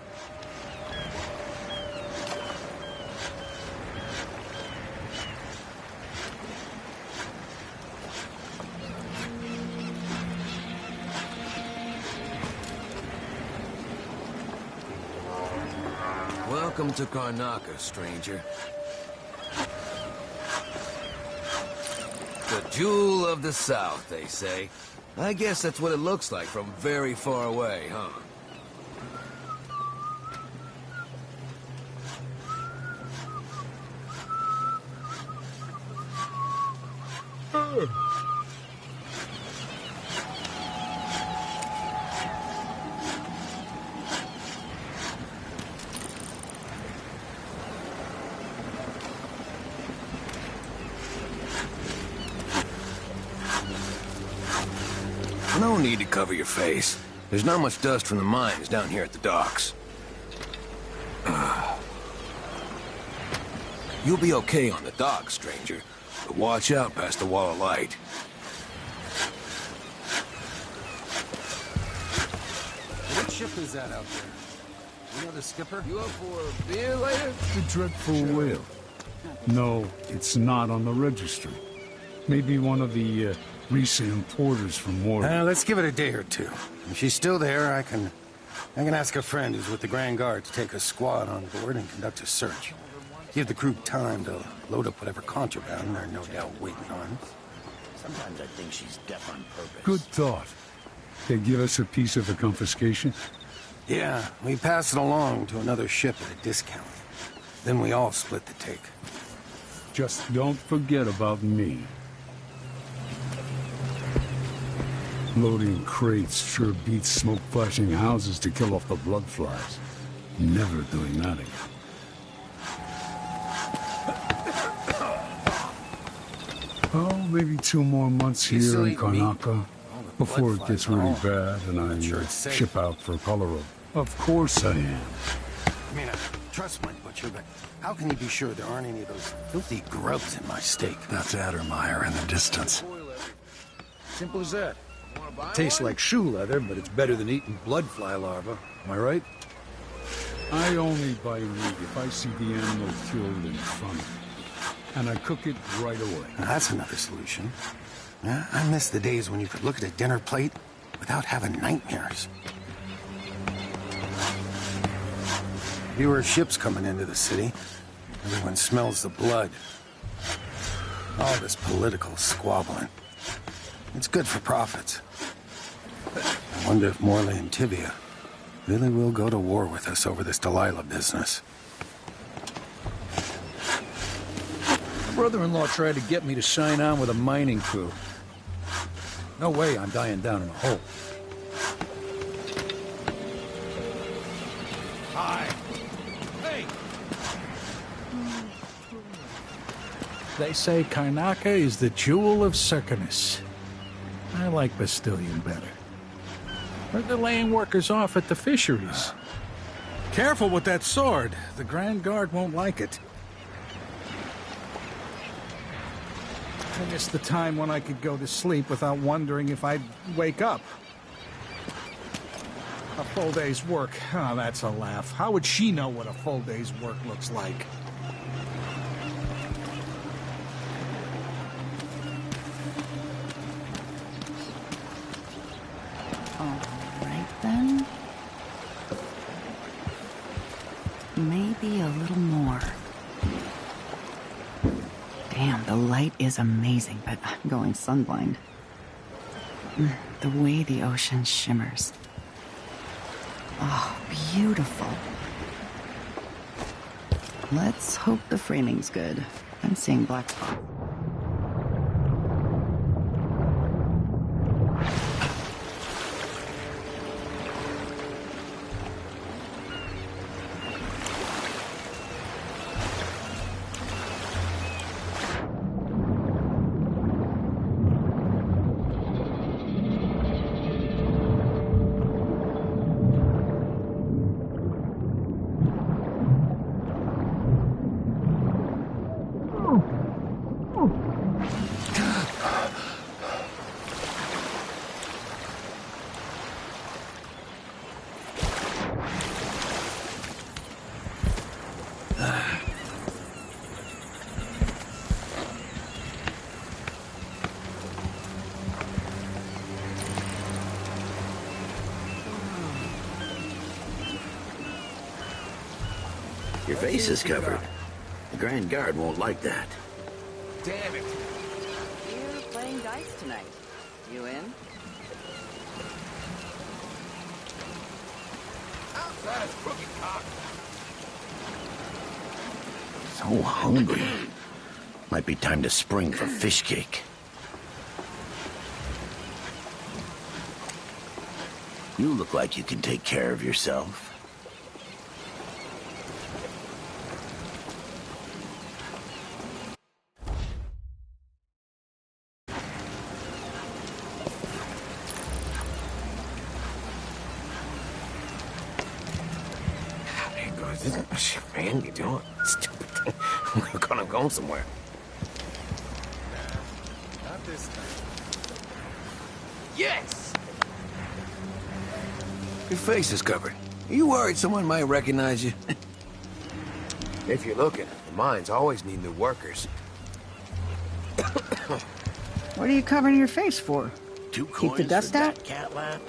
Welcome to Karnaca, stranger. The jewel of the South, they say. I guess that's what it looks like from very far away, huh? No need to cover your face. There's not much dust from the mines down here at the docks. You'll be okay on the docks, stranger. But watch out past the wall of light. What ship is that out there? You know the skipper? You up for a beer later? The dreadful whale. No, it's not on the registry. Maybe one of the recent importers from War. Let's give it a day or two. If she's still there, I can I can ask a friend who's with the Grand Guard to take a squad on board and conduct a search. Give the crew time to load up whatever contraband they're no doubt waiting on. Sometimes I think she's deaf on purpose. Good thought. They give us a piece of the confiscation? Yeah, we pass it along to another ship at a discount. Then we all split the take. Just don't forget about me. Loading crates sure beats smoke-flashing houses to kill off the blood flies. Never doing that again. Oh, maybe 2 more months here in Karnaca before it gets really bad and I ship out for Colorado. Of course I am. I mean, I trust my butcher, but how can he be sure there aren't any of those filthy grubs in my steak? That's Addermeyer in the distance. Simple as that. Tastes like shoe leather, but it's better than eating bloodfly larvae. Am I right? I only buy meat if I see the animal killed in front of me. And I cook it right away. Now, that's another solution. Yeah, I miss the days when you could look at a dinner plate without having nightmares. Fewer ships coming into the city. Everyone smells the blood. All this political squabbling. It's good for profits. I wonder if Morley and Tibia really will go to war with us over this Delilah business. Brother-in-law tried to get me to sign on with a mining crew. No way I'm dying down in a hole. Hi. Hey! They say Karnaca is the jewel of Circinus. I like Bastillion better. But they're laying workers off at the fisheries. Careful with that sword. The Grand Guard won't like it. I miss the time when I could go to sleep without wondering if I'd wake up. A full day's work. Oh, that's a laugh. How would she know what a full day's work looks like? Then maybe a little more. Damn, the light is amazing, but I'm going sunblind. The way the ocean shimmers. Oh, beautiful. Let's hope the framing's good. I'm seeing black spots. Your face is covered. The Grand Guard won't like that. Damn it! You're playing dice tonight. You in? Outside crooked cock. So hungry. Might be time to spring for fish cake. You look like you can take care of yourself. Man, you doing? Stupid thing. We're gonna go somewhere. Not this time. Yes! Your face is covered. Are you worried someone might recognize you? If you're looking, the mines always need new workers. What are you covering your face for? 2 Keep the coins dust for out? that cat lap?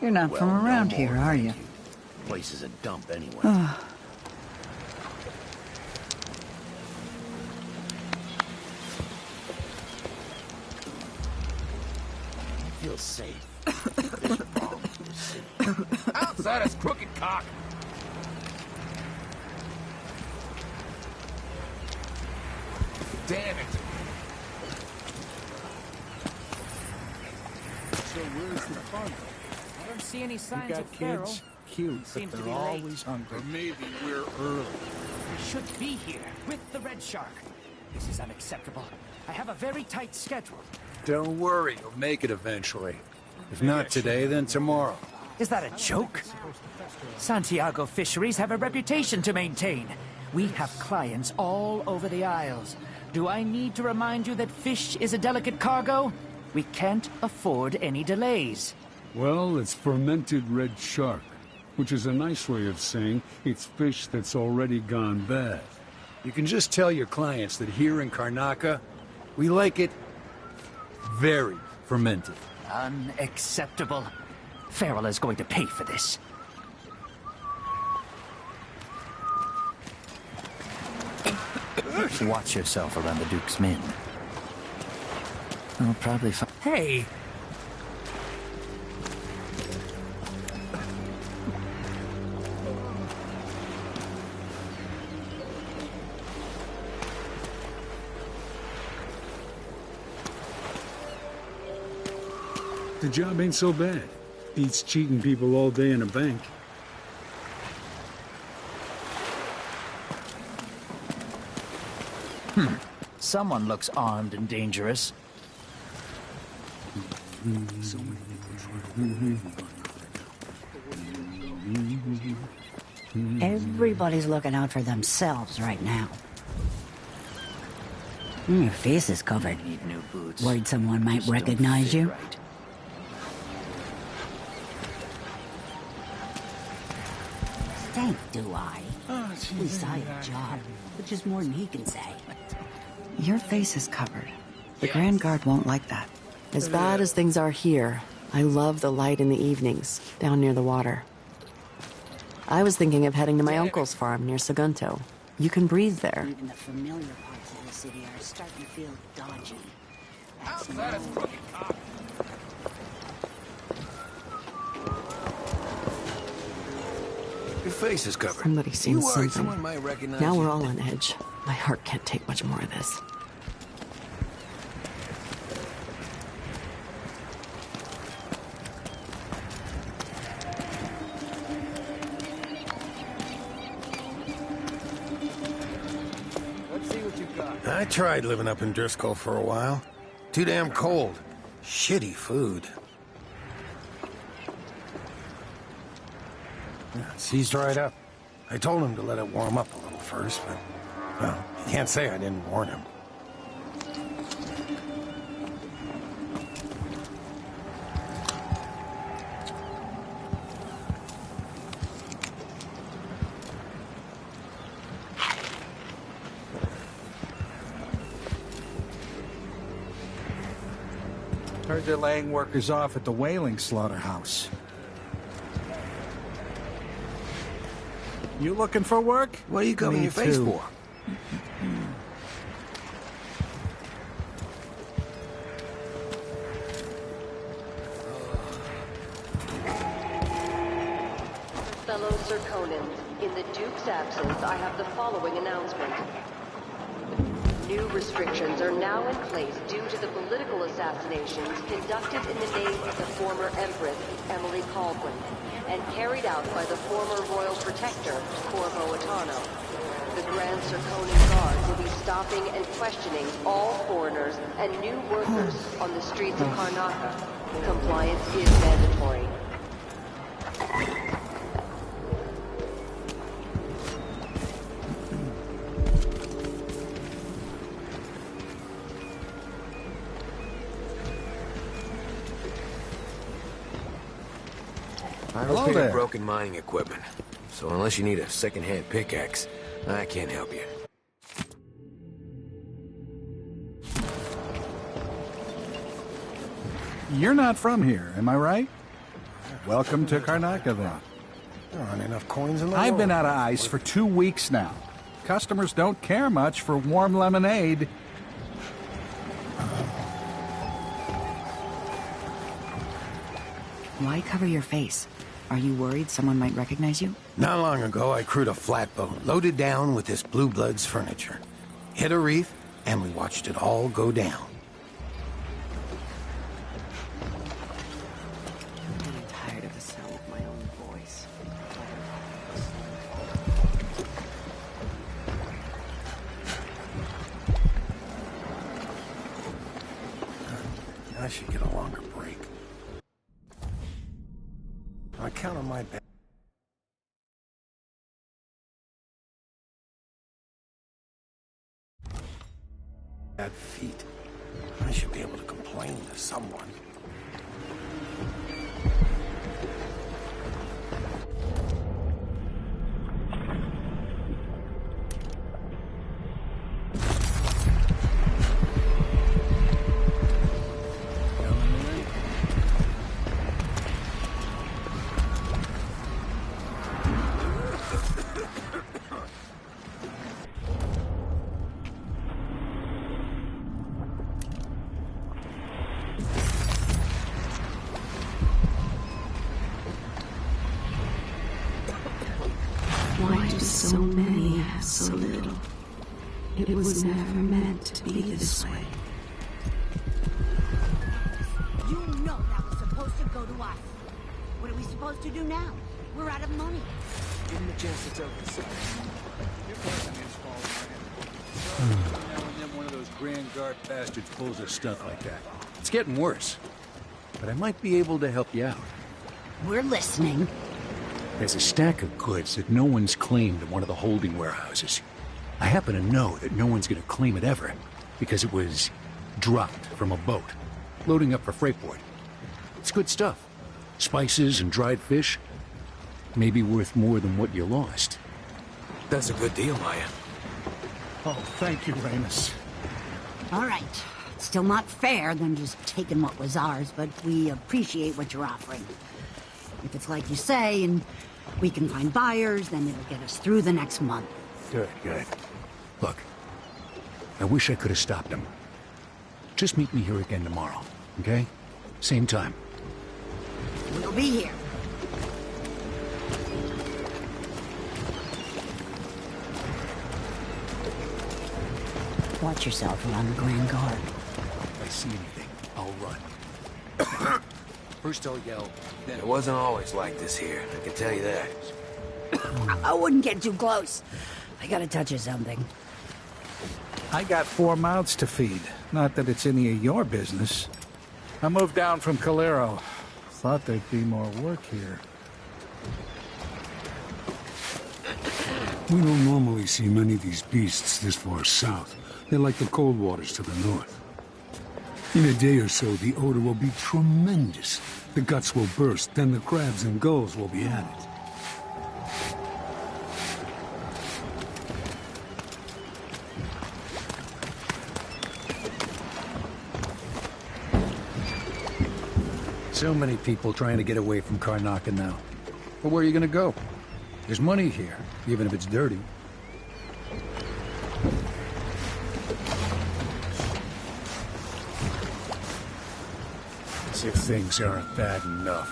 You're not Well, from no around more, here, are you? place is a dump anyway. Feel safe. Outside is crooked cock. Damn it. So where's the fun? I don't see any signs You got of feral. kids? Cute, but Seem to they're be late. always hungry. Or maybe we're early. We should be here with the red shark. This is unacceptable. I have a very tight schedule. Don't worry, you'll make it eventually. If not today, then tomorrow. Is that a joke? Santiago fisheries have a reputation to maintain. We have clients all over the Isles. Do I need to remind you that fish is a delicate cargo? We can't afford any delays. Well, it's fermented red shark, which is a nice way of saying it's fish that's already gone bad. You can just tell your clients that here in Karnaca, we like it very fermented. Unacceptable. Farrell is going to pay for this. Watch yourself around the Duke's men. I'll probably find... Hey! The job ain't so bad. Beats cheating people all day in a bank. Someone looks armed and dangerous. Everybody's looking out for themselves right now. Your face is covered. Need new boots. Worried someone might Just don't recognize fit you? right. Stink, do I? We saw your job, which is more than he can say. Your face is covered. The Grand Guard won't like that. As bad as things are here, I love the light in the evenings, down near the water. I was thinking of heading to my uncle's farm near Sagunto. You can breathe there. Even the familiar parts of the city are starting to feel dodgy. Outside is crooked cock. Your face is covered. Somebody's seen You worried something. someone might recognize Now you? we're all on edge. My heart can't take much more of this. Let's see what you've got. I tried living up in Driscoll for a while. Too damn cold. Shitty food. It seized right up. I told him to let it warm up a little first, but, well, you can't say I didn't warn him. Heard they're laying workers off at the whaling slaughterhouse. You looking for work? What are you covering your face for? Fellow Serconans, in the Duke's absence, I have the following announcement. New restrictions are now in place due to the political assassinations conducted in the name of the former Empress, Emily Caldwin, and carried out by the former Royal Protector, Corvo Attano. The Grand Serconan Guard will be stopping and questioning all foreigners and new workers on the streets of Karnaca. Compliance is mandatory. I Hello repair there. broken mining equipment, so unless you need a second-hand pickaxe, I can't help you. You're not from here, am I right? Welcome to Karnaca, then. There aren't enough coins in the I've been world. out of ice for 2 weeks now. Customers don't care much for warm lemonade. Why cover your face? Are you worried someone might recognize you? Not long ago, I crewed a flatboat loaded down with this Blue Bloods furniture. Hit a reef, and we watched it all go down. I'm getting tired of the sound of my own voice. I should get a longer break. I count on my bad feet. I should be able to complain to someone. Why do so many have so little? It was never meant to be this way. You know that was supposed to go to us. What are we supposed to do now? We're out of money. Give him a chance to tell himself. It wasn't his fault, man. Now and then one of those Grand Guard bastards pulls a stunt like that. It's getting worse. But I might be able to help you out. We're listening. There's a stack of goods that no one's claimed in one of the holding warehouses. I happen to know that no one's going to claim it ever, because it was dropped from a boat, loading up for freightport. It's good stuff. Spices and dried fish. Maybe worth more than what you lost. That's a good deal, Maya. Oh, thank you, Ramus. All right. Still not fair than just taking what was ours, but we appreciate what you're offering. If it's like you say, and we can find buyers, then it'll get us through the next month. Good, good. Look, I wish I could have stopped him. Just meet me here again tomorrow, okay? Same time. We'll be here. Watch yourself around the Grand Guard. If I see anything, I'll run. First I'll yell, then... It wasn't always like this here, I can tell you that. I wouldn't get too close. I gotta touch you something. I got 4 mouths to feed. Not that it's any of your business. I moved down from Calero. Thought there'd be more work here. We don't normally see many of these beasts this far south. They're like the cold waters to the north. In a day or so, the odor will be tremendous. The guts will burst, then the crabs and gulls will be at it. So many people trying to get away from Karnaca now. But where are you gonna go? There's money here, even if it's dirty. As if things aren't bad enough.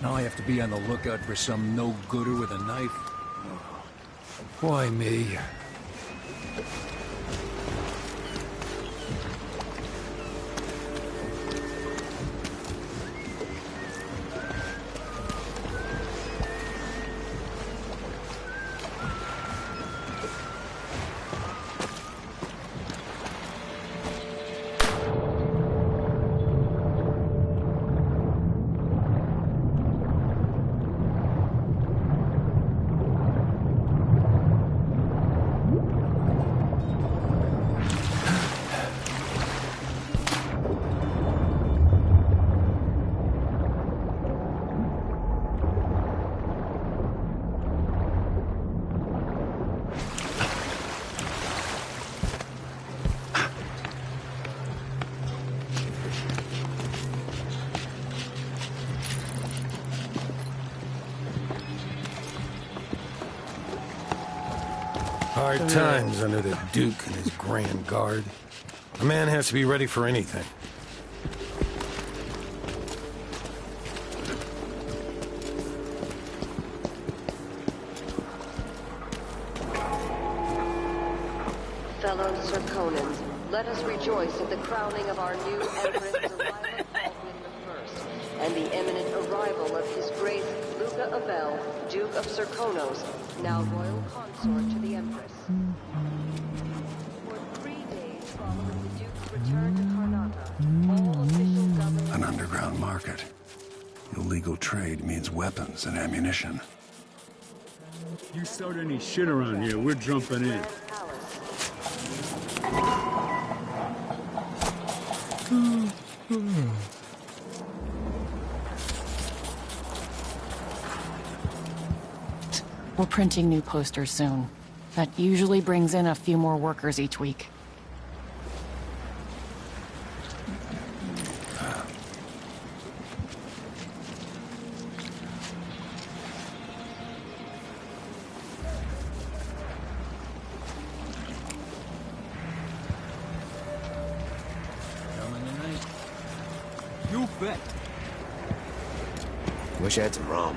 Now I have to be on the lookout for some no-gooder with a knife. Why me? Hard times under the Duke and his Grand Guard. A man has to be ready for anything. Fellow Serkonans, let us rejoice at the crowning of our new Empress, Delilah Baldwin I, and the imminent arrival of His Grace Luca Abel, Duke of Serkonos, now Royal Consort to the Empress. For 3 days following the Duke's return to Karnataka, all official government... An underground market. Illegal trade means weapons and ammunition. You start any shit around here, we're jumping in. We're printing new posters soon. That usually brings in a few more workers each week. You bet. Wish I had some rum.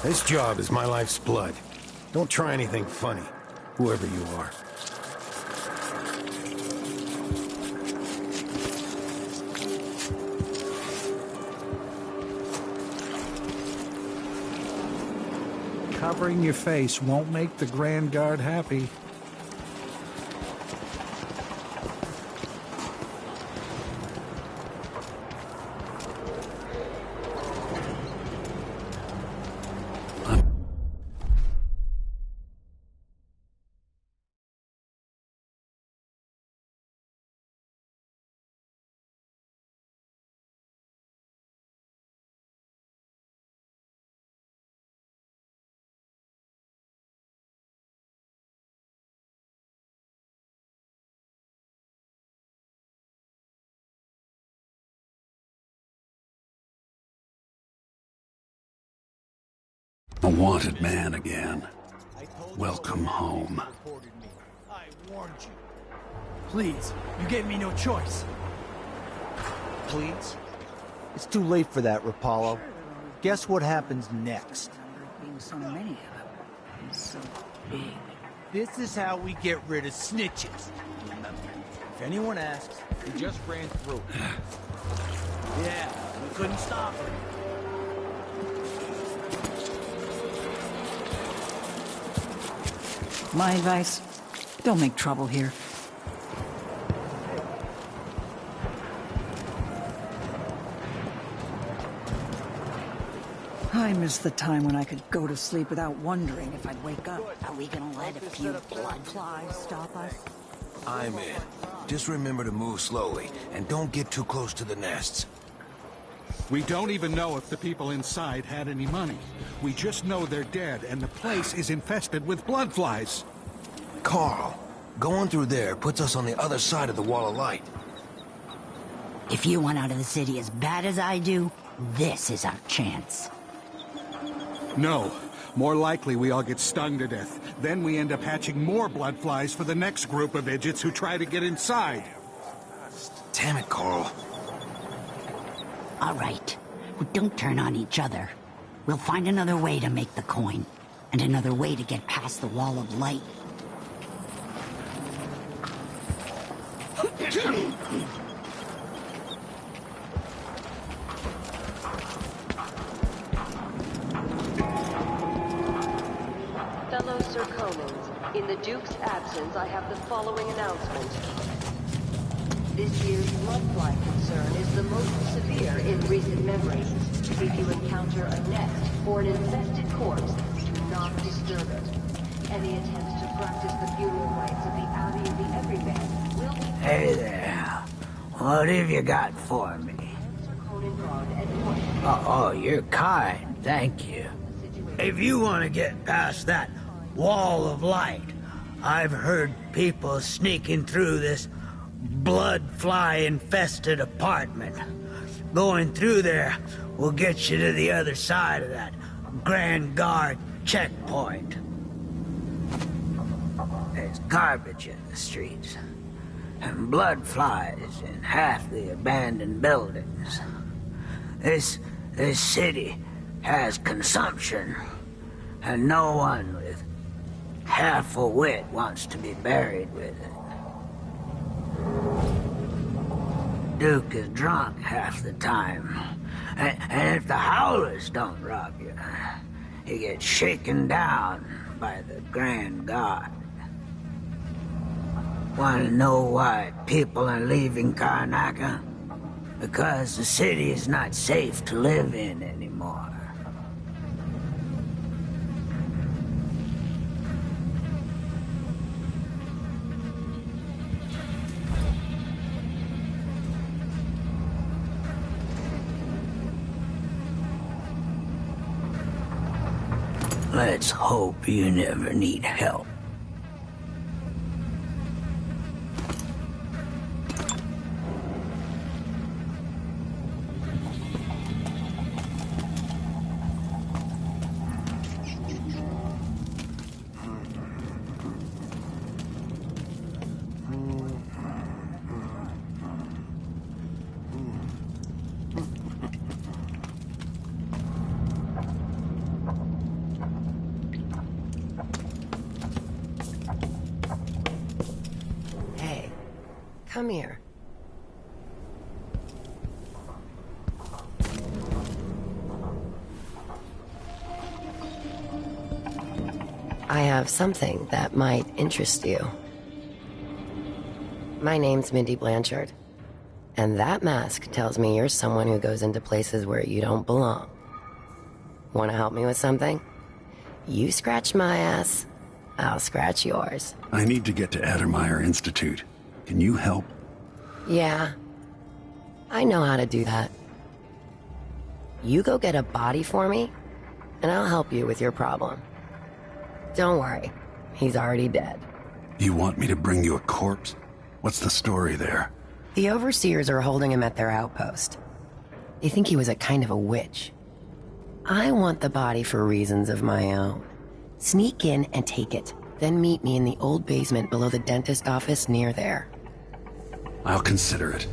This job is my life's blood. Don't try anything funny, whoever you are. Covering your face won't make the Grand Guard happy. A wanted man again. Welcome home. I warned you. Please, you gave me no choice. Please? It's too late for that, Rapallo. Guess what happens next? Being so many of them. And so big. This is how we get rid of snitches. Remember, if anyone asks, we just ran through. Yeah, we couldn't stop her. My advice, don't make trouble here. I miss the time when I could go to sleep without wondering if I'd wake up. Are we gonna let a few blood flies stop us? I'm in. Just remember to move slowly, and don't get too close to the nests. We don't even know if the people inside had any money. We just know they're dead, and the place is infested with bloodflies. Carl, going through there puts us on the other side of the wall of light. If you want out of the city as bad as I do, this is our chance. No. More likely we all get stung to death. Then we end up hatching more bloodflies for the next group of idiots who try to get inside. Damn it, Carl. All right. Well, don't turn on each other. We'll find another way to make the coin. And another way to get past the wall of light. Fellow Serkonans, in the Duke's absence, I have the following announcement. This year's bloodfly concern is the most severe in recent memory. If you encounter a nest or an infested corpse, do not disturb it. Any attempts to practice the funeral rites of the Abbey of the Everyman will be... Hey there. What have you got for me? Oh, you're kind. Thank you. If you want to get past that wall of light, I've heard people sneaking through this blood-fly-infested apartment. Going through there will get you to the other side of that Grand Guard checkpoint. There's garbage in the streets, and blood flies in half the abandoned buildings. This city has consumption, and no one with half a wit wants to be buried with it. Duke is drunk half the time, and if the Howlers don't rob you, he gets shaken down by the Grand Guard. Want to know why people are leaving Karnaca? Because the city is not safe to live in anymore. Let's hope you never need help. Come here. I have something that might interest you. My name's Mindy Blanchard, and that mask tells me you're someone who goes into places where you don't belong. Want to help me with something? You scratch my ass, I'll scratch yours. I need to get to Addermeyer Institute. Can you help? Yeah, I know how to do that. You go get a body for me, and I'll help you with your problem. Don't worry, he's already dead. You want me to bring you a corpse? What's the story there? The overseers are holding him at their outpost. They think he was a kind of a witch. I want the body for reasons of my own. Sneak in and take it, then meet me in the old basement below the dentist office near there. I'll consider it.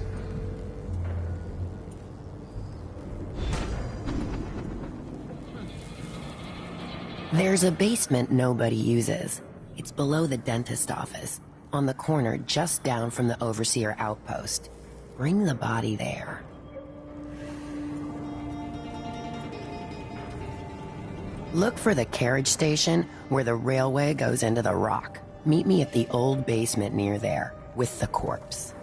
There's a basement nobody uses. It's below the dentist office, on the corner just down from the overseer outpost. Bring the body there. Look for the carriage station where the railway goes into the rock. Meet me at the old basement near there, with the corpse.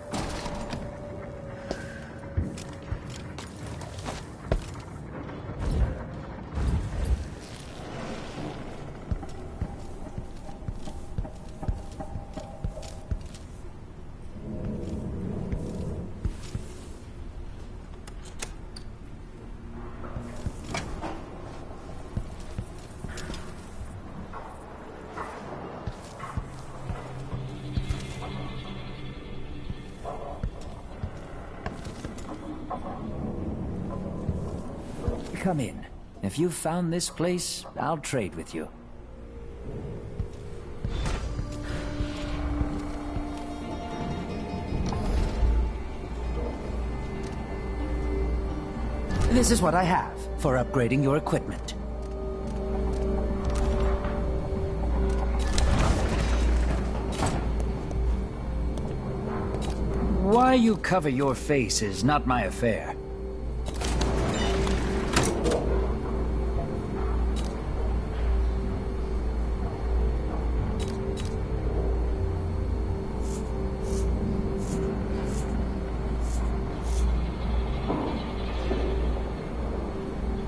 Come in. If you've found this place, I'll trade with you. This is what I have for upgrading your equipment. Why you cover your face is not my affair.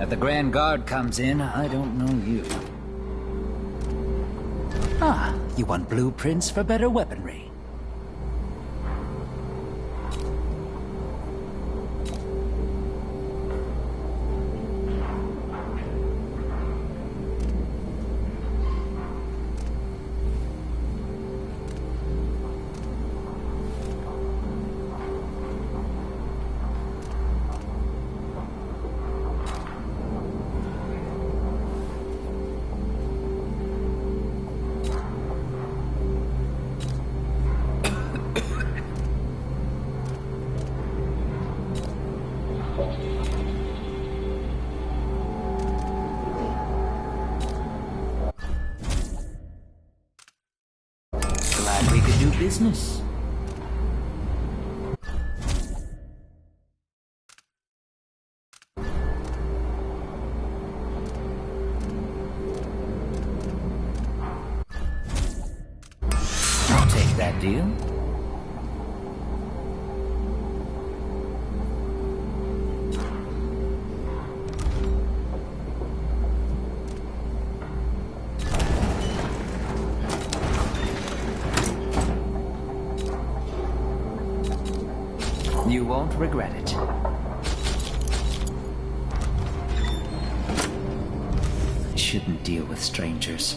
If the Grand Guard comes in, I don't know you. Ah, you want blueprints for better weaponry. business. I'll take that deal. You won't regret it. I shouldn't deal with strangers.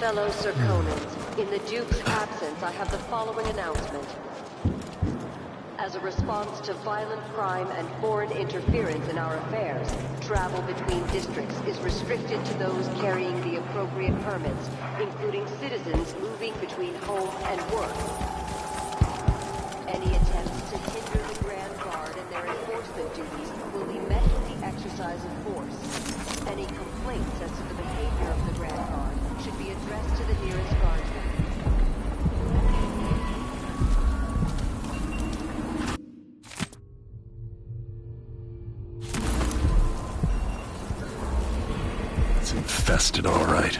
Fellow Serkonans, in the Duke's absence, I have the following announcement. As a response to violent crime and foreign interference in our affairs, travel between districts is restricted to those carrying the appropriate permits, including citizens moving between home and work. Any attempts to hinder the Grand Guard in their enforcement duties will be met with the exercise of force. Any complaints as to the behavior of the Grand Guard should be addressed to the nearest guardsman. It's infested, all right.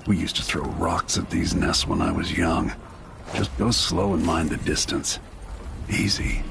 We used to throw rocks at these nests when I was young. Just go slow and mind the distance. Easy.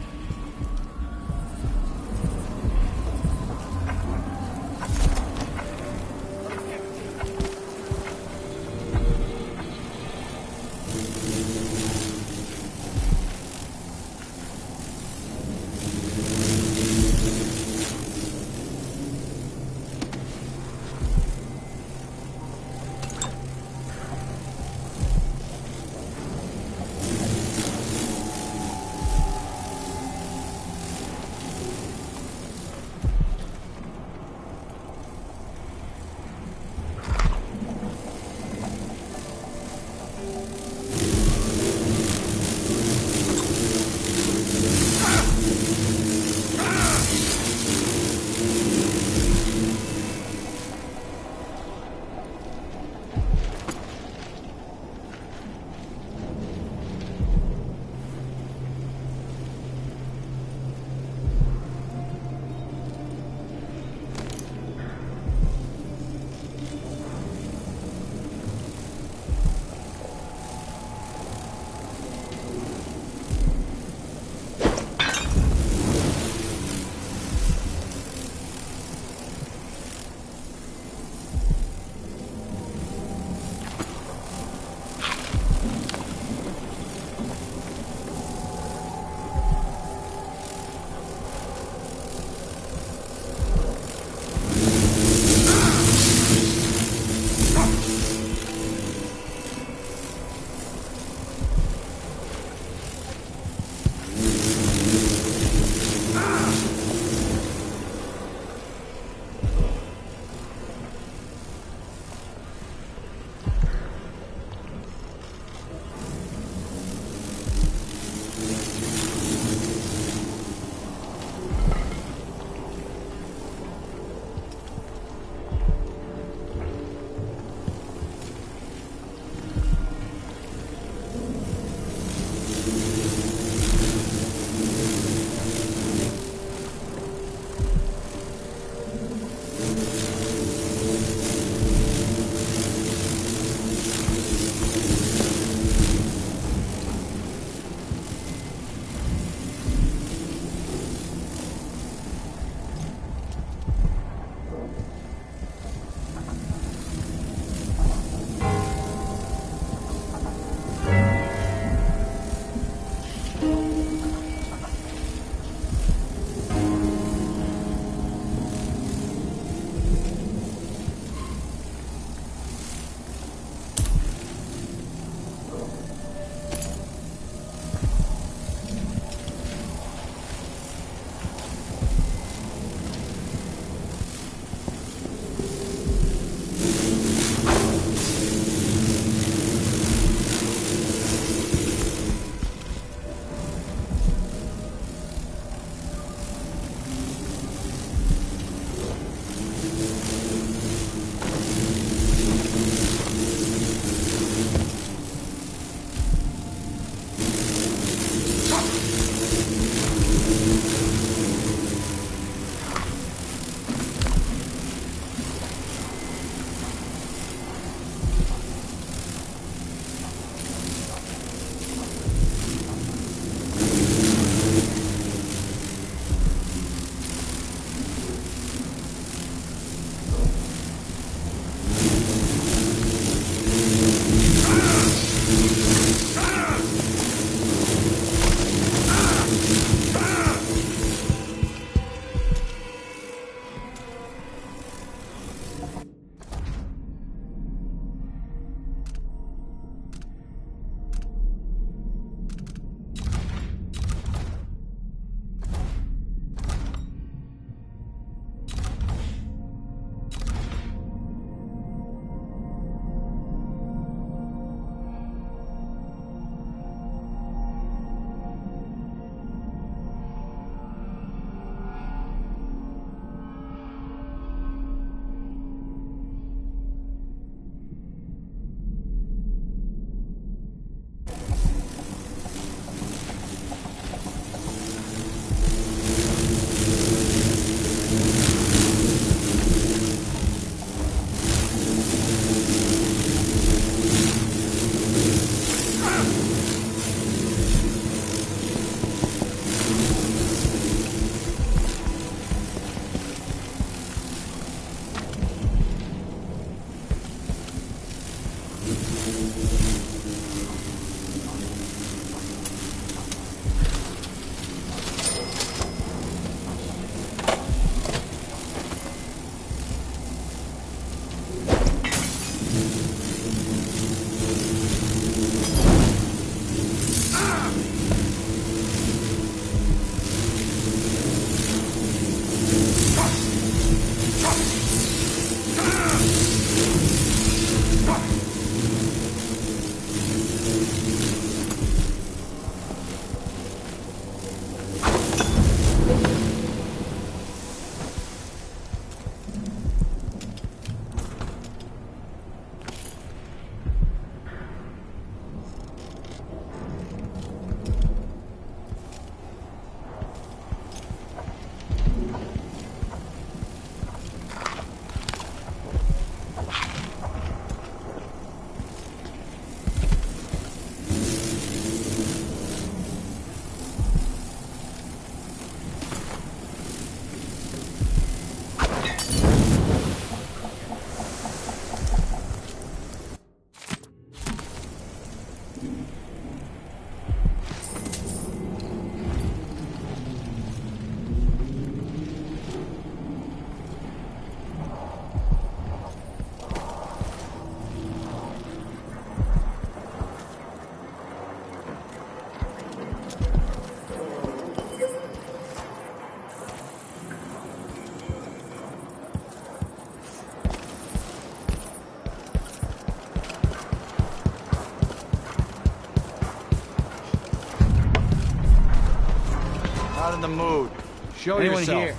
the mood. Show Anyone yourself. here?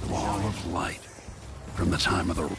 Wall of light. From the time of the...